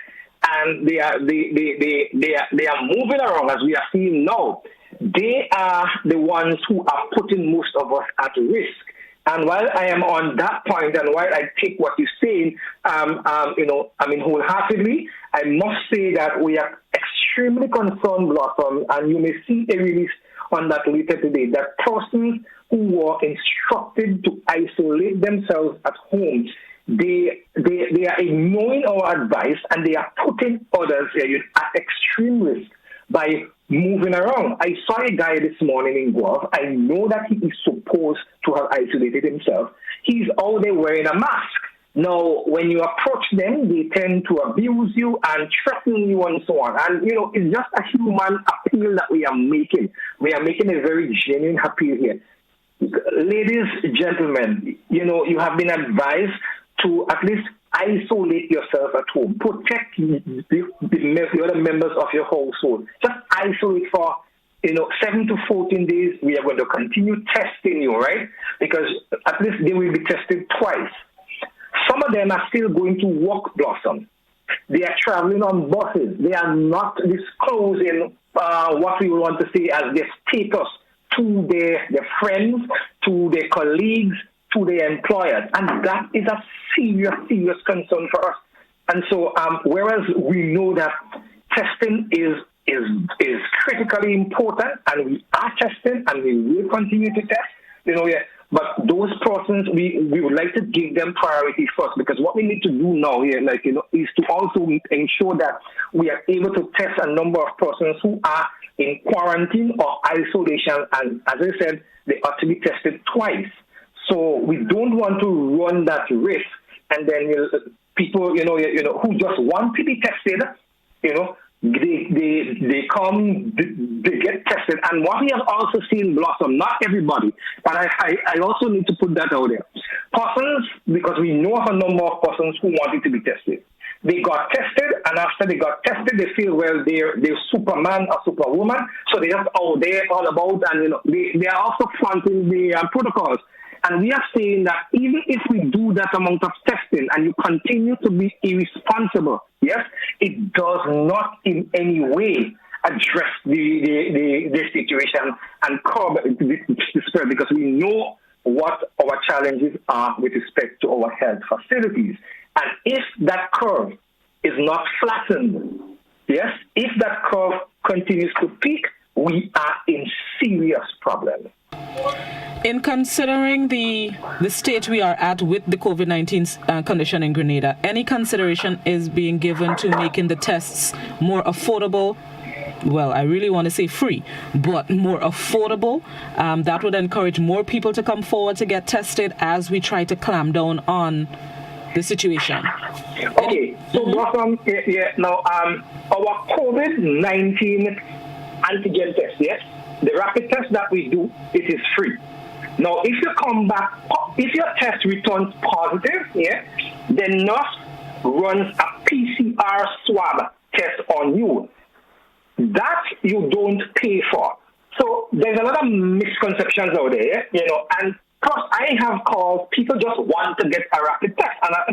Speaker 13: and they are moving around, as we are seeing now, they are the ones who are putting most of us at risk. And while I am on that point, and while I take what you're saying, wholeheartedly, I must say that we are extremely concerned, Blossom, and you may see a release on that later today, that persons who were instructed to isolate themselves at home, they are ignoring our advice, and they are putting others at extreme risk by moving around. I saw a guy this morning in Guelph. I know that he is supposed to have isolated himself. He's out there wearing a mask. Now, when you approach them, they tend to abuse you and threaten you and so on. And, it's just a human appeal that we are making. We are making a very genuine appeal here. Ladies, gentlemen, you have been advised to at least isolate yourself at home. Protect the other members of your household. Just isolate for 7 to 14 days. We are going to continue testing you, right? Because at least they will be tested twice. Some of them are still going to work, Blossom. They are traveling on buses. They are not disclosing what we want to say as their status to their friends, to their colleagues, to their employers. And that is a serious, serious concern for us. And so, whereas we know that testing is critically important, and we are testing, and we will continue to test, but those persons, we would like to give them priority first, because what we need to do now here, is to also ensure that we are able to test a number of persons who are in quarantine or isolation, and as I said, they ought to be tested twice. So we don't want to run that risk, and then people, who just want to be tested, they come, they get tested. And what we have also seen, Blossom, not everybody, but I also need to put that out there. Persons, because we know of a number of persons who wanted to be tested. They got tested, and after they got tested, they feel, well, they're Superman or Superwoman, so they're just out there all about, and they are also fronting the protocols. And we are saying that even if we do that amount of testing and you continue to be irresponsible, yes, it does not in any way address the situation and curb the spread, because we know what our challenges are with respect to our health facilities. And if that curve is not flattened, yes, if that curve continues to peak, we are in serious problem.
Speaker 1: In considering the state we are at with the COVID-19 condition in Grenada, any consideration is being given to making the tests more affordable? Well, I really want to say free, but more affordable. That would encourage more people to come forward to get tested as we try to clamp down on the situation.
Speaker 13: Okay, so Blossom, now our COVID-19 antigen test, yes, the rapid test that we do, it is free. Now, if you come back, if your test returns positive, the nurse runs a PCR swab test on you. That you don't pay for. So there's a lot of misconceptions out there, and plus I have called, people just want to get a rapid test, and a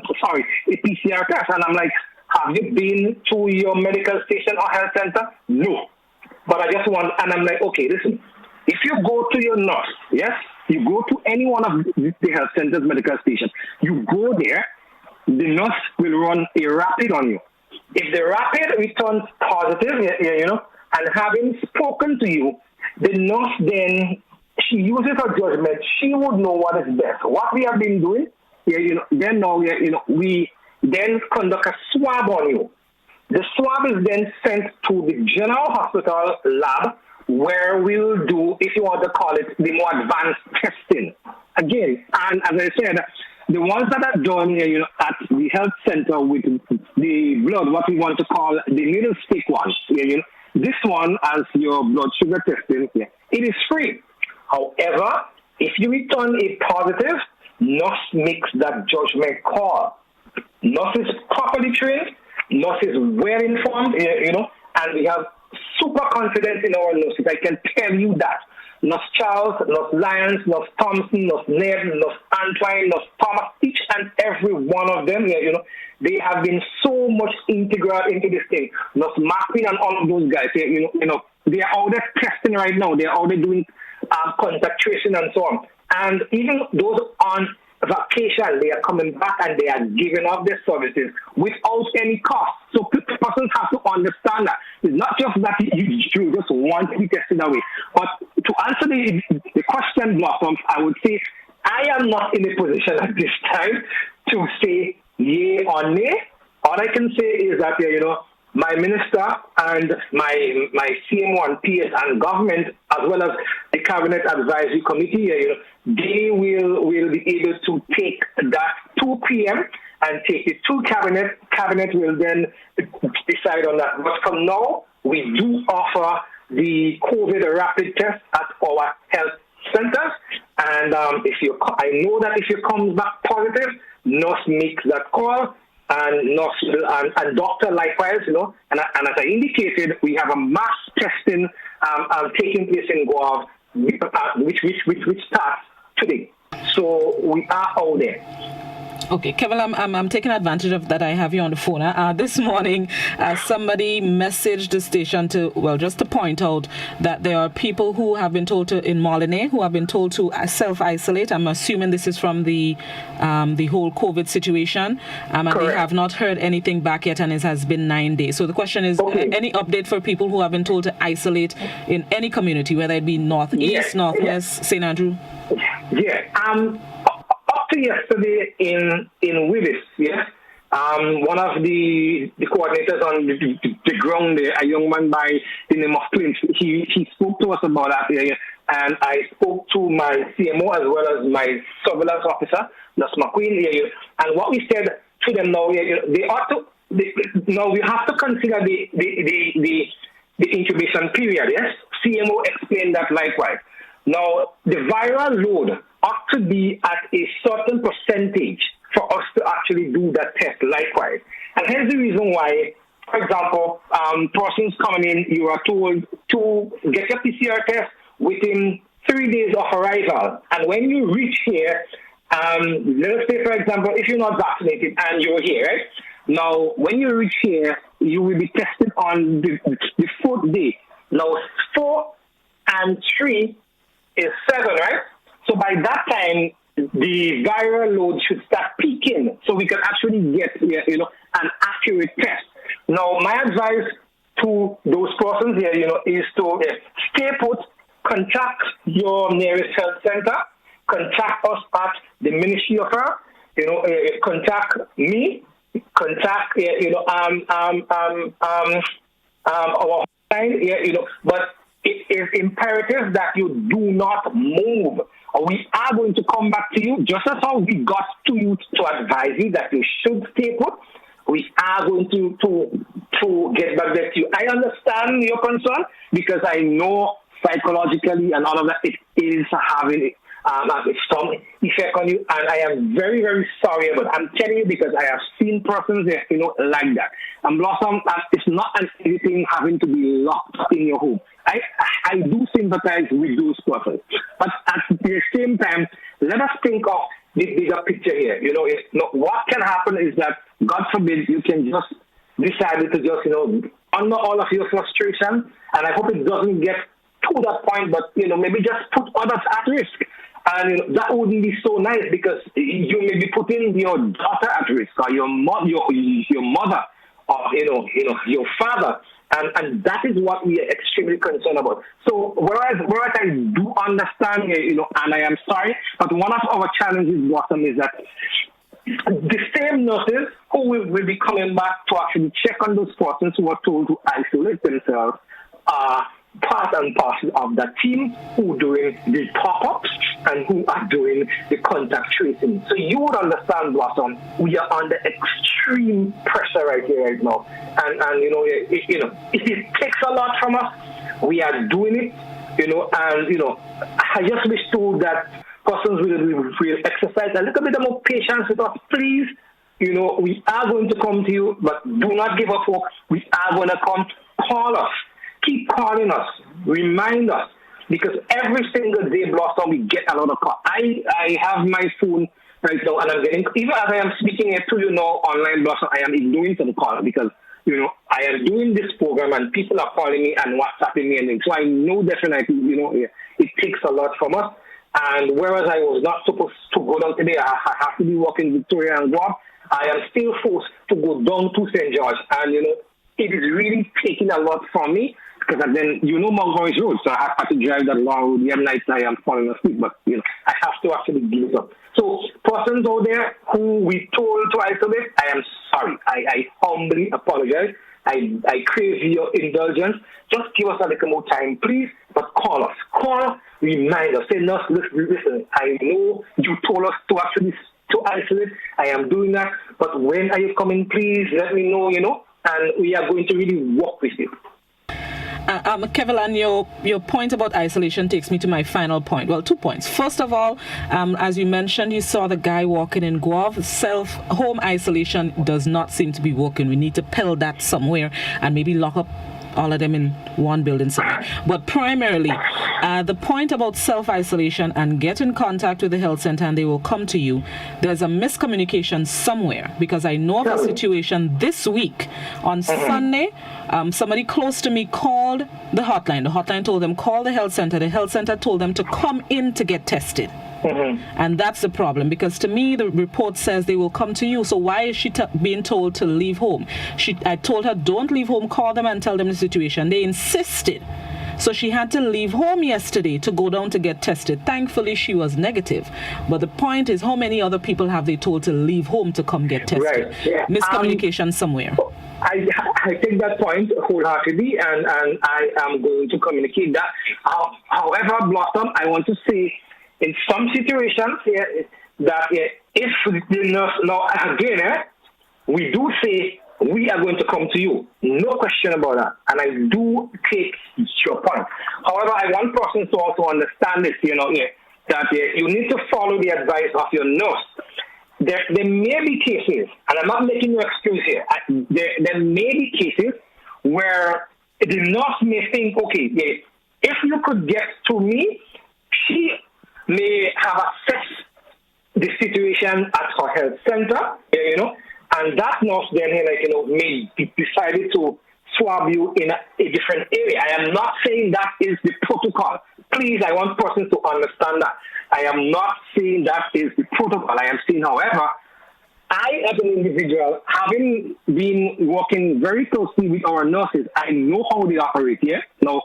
Speaker 13: PCR test, and I'm like, have you been to your medical station or health center? No. But I just want, and I'm like, okay, listen, if you go to your nurse, yes, you go to any one of the health centers, medical stations, you go there, the nurse will run a rapid on you. If the rapid returns positive, and having spoken to you, the nurse then, she uses her judgment. She would know what is best. What we have been doing, then now, we then conduct a swab on you. The swab is then sent to the general hospital lab, where we'll do, if you want to call it, the more advanced testing. Again, and as I said, the ones that are done at the health center with the blood, what we want to call the needle stick ones, this one as your blood sugar testing, it is free. However, if you return a positive, nurse makes that judgment call. nurses properly trained, nurses well informed, and we have super confidence in our nurses. I can tell you that. Nurse Charles, Nurse Lyons, Nurse Thompson, Nurse Ned, Nurse Antoine, Nurse Thomas, each and every one of them, they have been so much integral into this thing. Nurse Martin and all of those guys, they are out there testing right now. They are out there doing contact tracing and so on. And even those on vacation, they are coming back and they are giving up their services without any cost. So persons have to understand that it's not just that you just want to be tested away. But to answer the question, Blossom, I would say I am not in a position at this time to say yay or nay. All I can say is that my minister and my CMO and PS and government, as well as the Cabinet Advisory Committee, they will be able to take that 2 p.m. and take it to Cabinet. Cabinet will then decide on that. But for now, we do offer the COVID rapid test at our health centers. And I know that if you come back positive, nurse makes that call. And nurse and doctor likewise, and as I indicated, we have a mass testing taking place in Guam, which starts today. So we are out there.
Speaker 1: Okay, Keville, I'm taking advantage of that I have you on the phone. This morning, somebody messaged the station just to point out that there are people who have been told in Molineux who have been told to self-isolate. I'm assuming this is from the whole COVID situation, and they have not heard anything back yet, and it has been 9 days. So the question is, any update for people who have been told to isolate in any community, whether it be Northeast, Northwest, St. Andrew?
Speaker 13: Yeah. Up to yesterday in Willis, one of the coordinators on the ground there, a young man by the name of Clint, he spoke to us about that area, and I spoke to my CMO as well as my surveillance officer, Nurse McQueen, and what we said to them now, they ought to. Now we have to consider the incubation period. Yes, CMO explained that likewise. Now the viral load ought to be at a certain percentage for us to actually do that test likewise. And hence the reason why, for example, persons coming in, you are told to get your PCR test within 3 days of arrival. And when you reach here, let us say, for example, if you're not vaccinated and you're here, right? Now, when you reach here, you will be tested on the 4th day. Now, 4 and 3 is 7, right? So by that time, the viral load should start peaking, so we can actually get, an accurate test. Now, my advice to those persons here, is to stay put, contact your nearest health center, contact us at the Ministry of Health, contact me, contact, our hotline, but it is imperative that you do not move. We are going to come back to you, just as how we got to you to advise you that you should stay put. We are going to get back there to you. I understand your concern because I know psychologically and all of that it is having some effect on you, and I am very, very sorry about it. I'm telling you because I have seen persons there, like that. And Blossom, it's not an easy thing having to be locked in your home. I do sympathize with those persons. But at the same time, let us think of the bigger picture here. What can happen is that, God forbid, you can just decide to just, under all of your frustration, and I hope it doesn't get to that point, but, maybe just put others at risk. And that wouldn't be so nice because you may be putting your daughter at risk or your mother or, your father. And that is what we are extremely concerned about. So whereas I do understand, and I am sorry, but one of our challenges, Blossom, is that the same nurses who will be coming back to actually check on those persons who are told to isolate themselves are part and parcel of that team who are doing the pop-ups and who are doing the contact tracing. So you would understand, Blossom, we are under extreme pressure right here right now. And it takes a lot from us. We are doing it, I just wish too that persons will exercise a little bit more patience with us, please. we are going to come to you, but do not give up hope. We are going to come. Call us. Keep calling us. Remind us. Because every single day, Blossom, we get a lot of calls. I have my phone right now, and I'm getting, even as I am speaking here to you now, online, Blossom, I am ignoring some calls because, I am doing this program and people are calling me and WhatsApping me and things. So I know definitely, it takes a lot from us. And whereas I was not supposed to go down today, I have to be working Victoria and Guam, I am still forced to go down to St. George. And, it is really taking a lot from me because then, Montgomery's Road, so I have to drive that long road. The other night I am falling asleep, but, I have to actually give it up. So persons out there who we told to isolate, I am sorry. I humbly apologize. I crave your indulgence. Just give us a little more time, please, but call us. Call, remind us. Say, nurse, listen, I know you told us to actually to isolate. I am doing that, but when are you coming? Please let me know, and we are going to really work with you.
Speaker 1: Keville, and your point about isolation takes me to my final point. Well, 2 points. First of all, as you mentioned, you saw the guy walking in Guav. Home isolation does not seem to be working. We need to pill that somewhere and maybe lock up all of them in one building somewhere. But primarily, the point about self-isolation and get in contact with the health center and they will come to you, there's a miscommunication somewhere, because I know of a situation this week on Sunday. Somebody close to me called the hotline. The hotline told them, call the health center. The health center told them to come in to get tested. And that's the problem, because to me the report says they will come to you. So why is she being told to leave home? I told her, don't leave home, call them and tell them the situation. They insisted. So she had to leave home yesterday to go down to get tested. Thankfully, she was negative. But the point is, how many other people have they told to leave home to come get tested?
Speaker 13: Right. Yeah.
Speaker 1: Miscommunication somewhere.
Speaker 13: I take that point wholeheartedly, and I am going to communicate that. However, Blossom, I want to say, in some situations, that if the nurse, now again, we do say we are going to come to you. No question about that. And I do take your point. However, I want persons to also understand this, that you need to follow the advice of your nurse. There may be cases, and I'm not making no excuse here, there may be cases where the nurse may think, okay, if you could get to me, she may have assessed the situation at her health center, and that nurse then, may be decided to swab you in a different area. I am not saying that is the protocol. Please, I want persons to understand that. I am not saying that is the protocol. I am saying, however, I, as an individual, having been working very closely with our nurses, I know how they operate here. Now,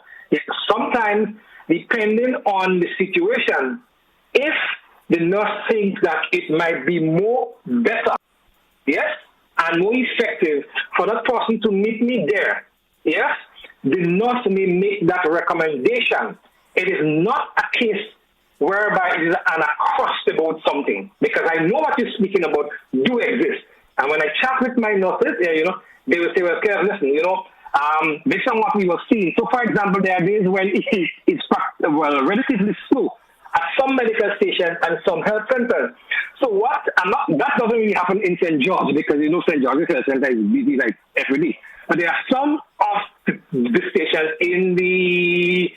Speaker 13: sometimes, depending on the situation, if the nurse thinks that it might be more better, and more effective for that person to meet me there, the nurse may make that recommendation. It is not a case whereby it is an across-the-board something, because I know what you're speaking about do exist. And when I chat with my nurses, they will say, well, Kev, listen, based on what we were seeing. So, for example, there are days when it's relatively slow at some medical stations and some health centers. So that doesn't really happen in St. George, because St. George's Health Center is busy like every day. But there are some of the stations in the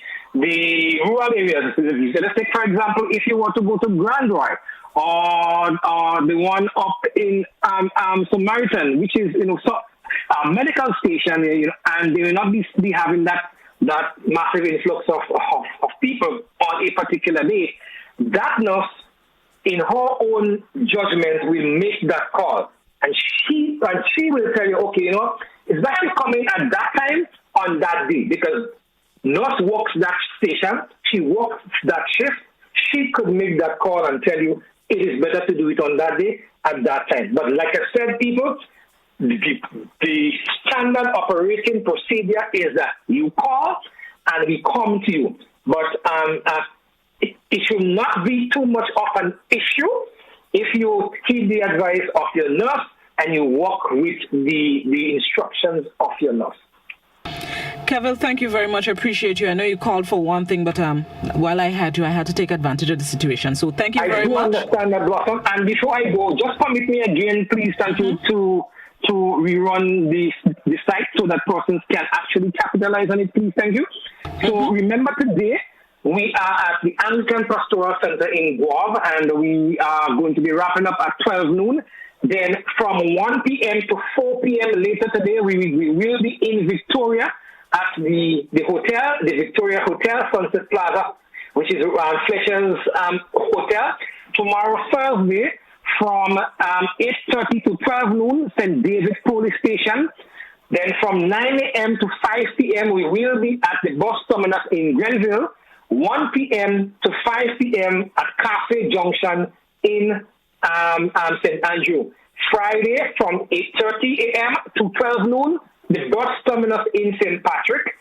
Speaker 13: rural areas. Let's take, for example, if you want to go to Grand Roy or the one up in Samaritan, which is a medical station, and they will not be having that massive influx of people on a particular day. That nurse, in her own judgment, will make that call, and she will tell you, okay, it's better coming at that time on that day, because nurse works that station, she works that shift. She could make that call and tell you it is better to do it on that day at that time. But like I said, people, the standard operating procedure is that you call and we come to you. But it should not be too much of an issue if you heed the advice of your nurse and you work with the instructions of your nurse.
Speaker 1: Keville, thank you very much. I appreciate you. I know you called for one thing, but while I had you, I had to take advantage of the situation. So thank you very much.
Speaker 13: I do understand that, Blossom. And before I go, just permit me again, please, thank you, to rerun the site so that persons can actually capitalize on it, please. Thank you. So remember today, we are at the Anglican Pastoral Center in Guelph, and we are going to be wrapping up at 12 noon. Then from 1 p.m. to 4 p.m. later today, we will be in Victoria at the hotel, the Victoria Hotel, Sunset Plaza, which is Fletcher's hotel. Tomorrow, Thursday, from 8:30 to 12 noon, St. David's Police Station. Then from 9 a.m. to 5 p.m., we will be at the bus terminus in Grenville. 1 p.m. to 5 p.m. at Cafe Junction in St. Andrew. Friday from 8:30 a.m. to 12 noon, the bus terminus in St. Patrick.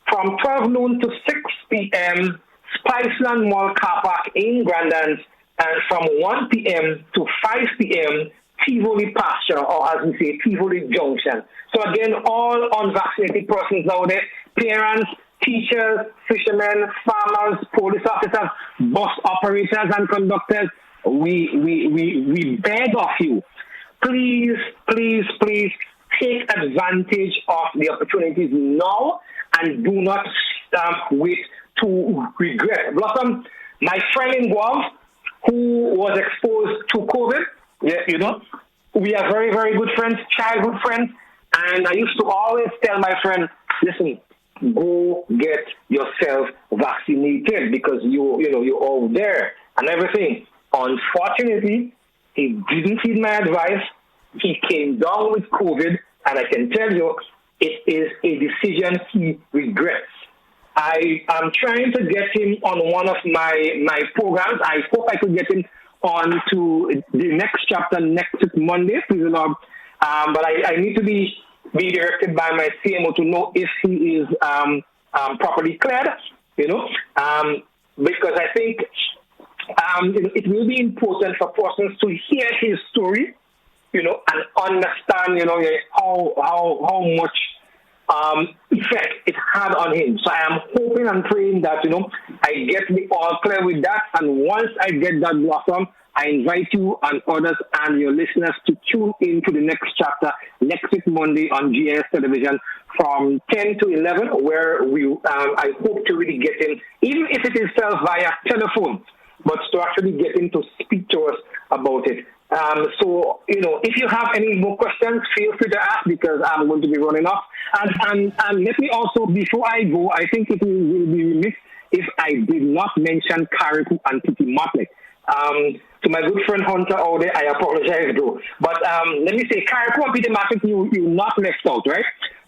Speaker 13: From 12 noon to 6 p.m., Spiceland Mall car park in Grandans. And from 1 p.m. to 5 p.m., Tivoli Pasture, or as we say, Tivoli Junction. So again, all unvaccinated persons out there, parents, teachers, fishermen, farmers, police officers, bus operators and conductors, we beg of you, please take advantage of the opportunities now and do not wait to regret. Blossom, my friend in Guelph, who was exposed to COVID, we are very, very good friends, childhood friends, and I used to always tell my friend, listen, go get yourself vaccinated because you're all there and everything. Unfortunately, he didn't heed my advice. He came down with COVID, and I can tell you, it is a decision he regrets. I am trying to get him on one of my programs. I hope I could get him on to the next chapter next Monday, please, Lord. But I need to be directed by my CMO to know if he is properly cleared, because I think it will be important for persons to hear his story, and understand, how much effect it had on him. So I am hoping and praying that, I get the all clear with that. And once I get that, Blossom, I invite you and others and your listeners to tune in to the next chapter next week, Monday, on GS Television from 10 to 11, where I hope to really get him, even if it is via telephone, but to actually get him to speak to us about it. So, if you have any more questions, feel free to ask because I'm going to be running off. And let me also, before I go, I think it will be remiss if I did not mention Carriacou and Titi Martlet. To my good friend Hunter out there, I apologize though. But let me say, Carriacou and Titi Martlet, you not left out, right?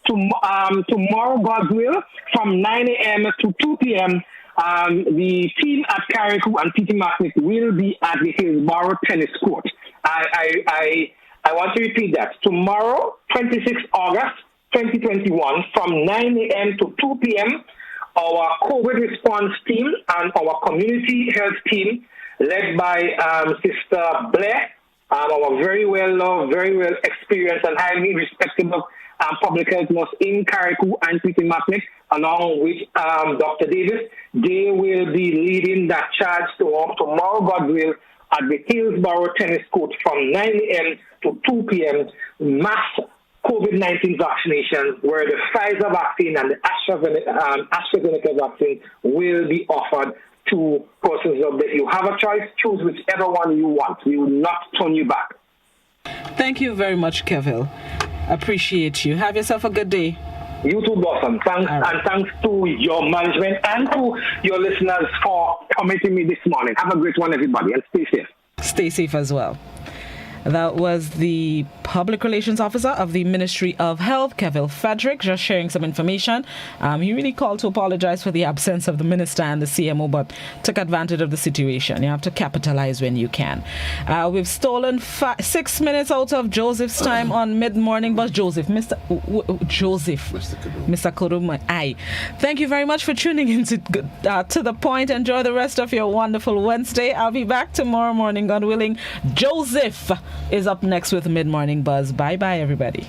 Speaker 13: Tomorrow, God's will, from 9 a.m. to 2 p.m., the team at Carriacou and Titi Martlet will be at the Hillsborough Tennis Court. I want to repeat that. Tomorrow, 26 August 2021, from 9 a.m. to 2 p.m., our COVID response team and our community health team, led by Sister Blair, our very well loved, very well experienced and highly respectable public health nurse in Carriacou and Titi Martlet, along with Dr. Davis. They will be leading that charge tomorrow, God will, at the Hillsborough Tennis Court from 9 a.m. to 2 p.m. mass COVID-19 vaccination, where the Pfizer vaccine and the AstraZeneca vaccine will be offered to persons of that. You have a choice, choose whichever one you want. We will not turn you back.
Speaker 1: Thank you very much, Keville. Appreciate you. Have yourself a good day.
Speaker 13: You too, Blossom. Thanks, right. And thanks to your management and to your listeners for committing me this morning. Have a great one, everybody, and stay safe.
Speaker 1: Stay safe as well. That was the Public Relations Officer of the Ministry of Health, Keville Frederick, just sharing some information. He really called to apologize for the absence of the minister and the CMO, but took advantage of the situation. You have to capitalize when you can. We've stolen 6 minutes out of Joseph's time on mid-morning bus. Mr. Kuruma. Aye. Thank you very much for tuning in to the point. Enjoy the rest of your wonderful Wednesday. I'll be back tomorrow morning, God willing. Joseph is up next with Mid-Morning Buzz. Bye-bye, everybody.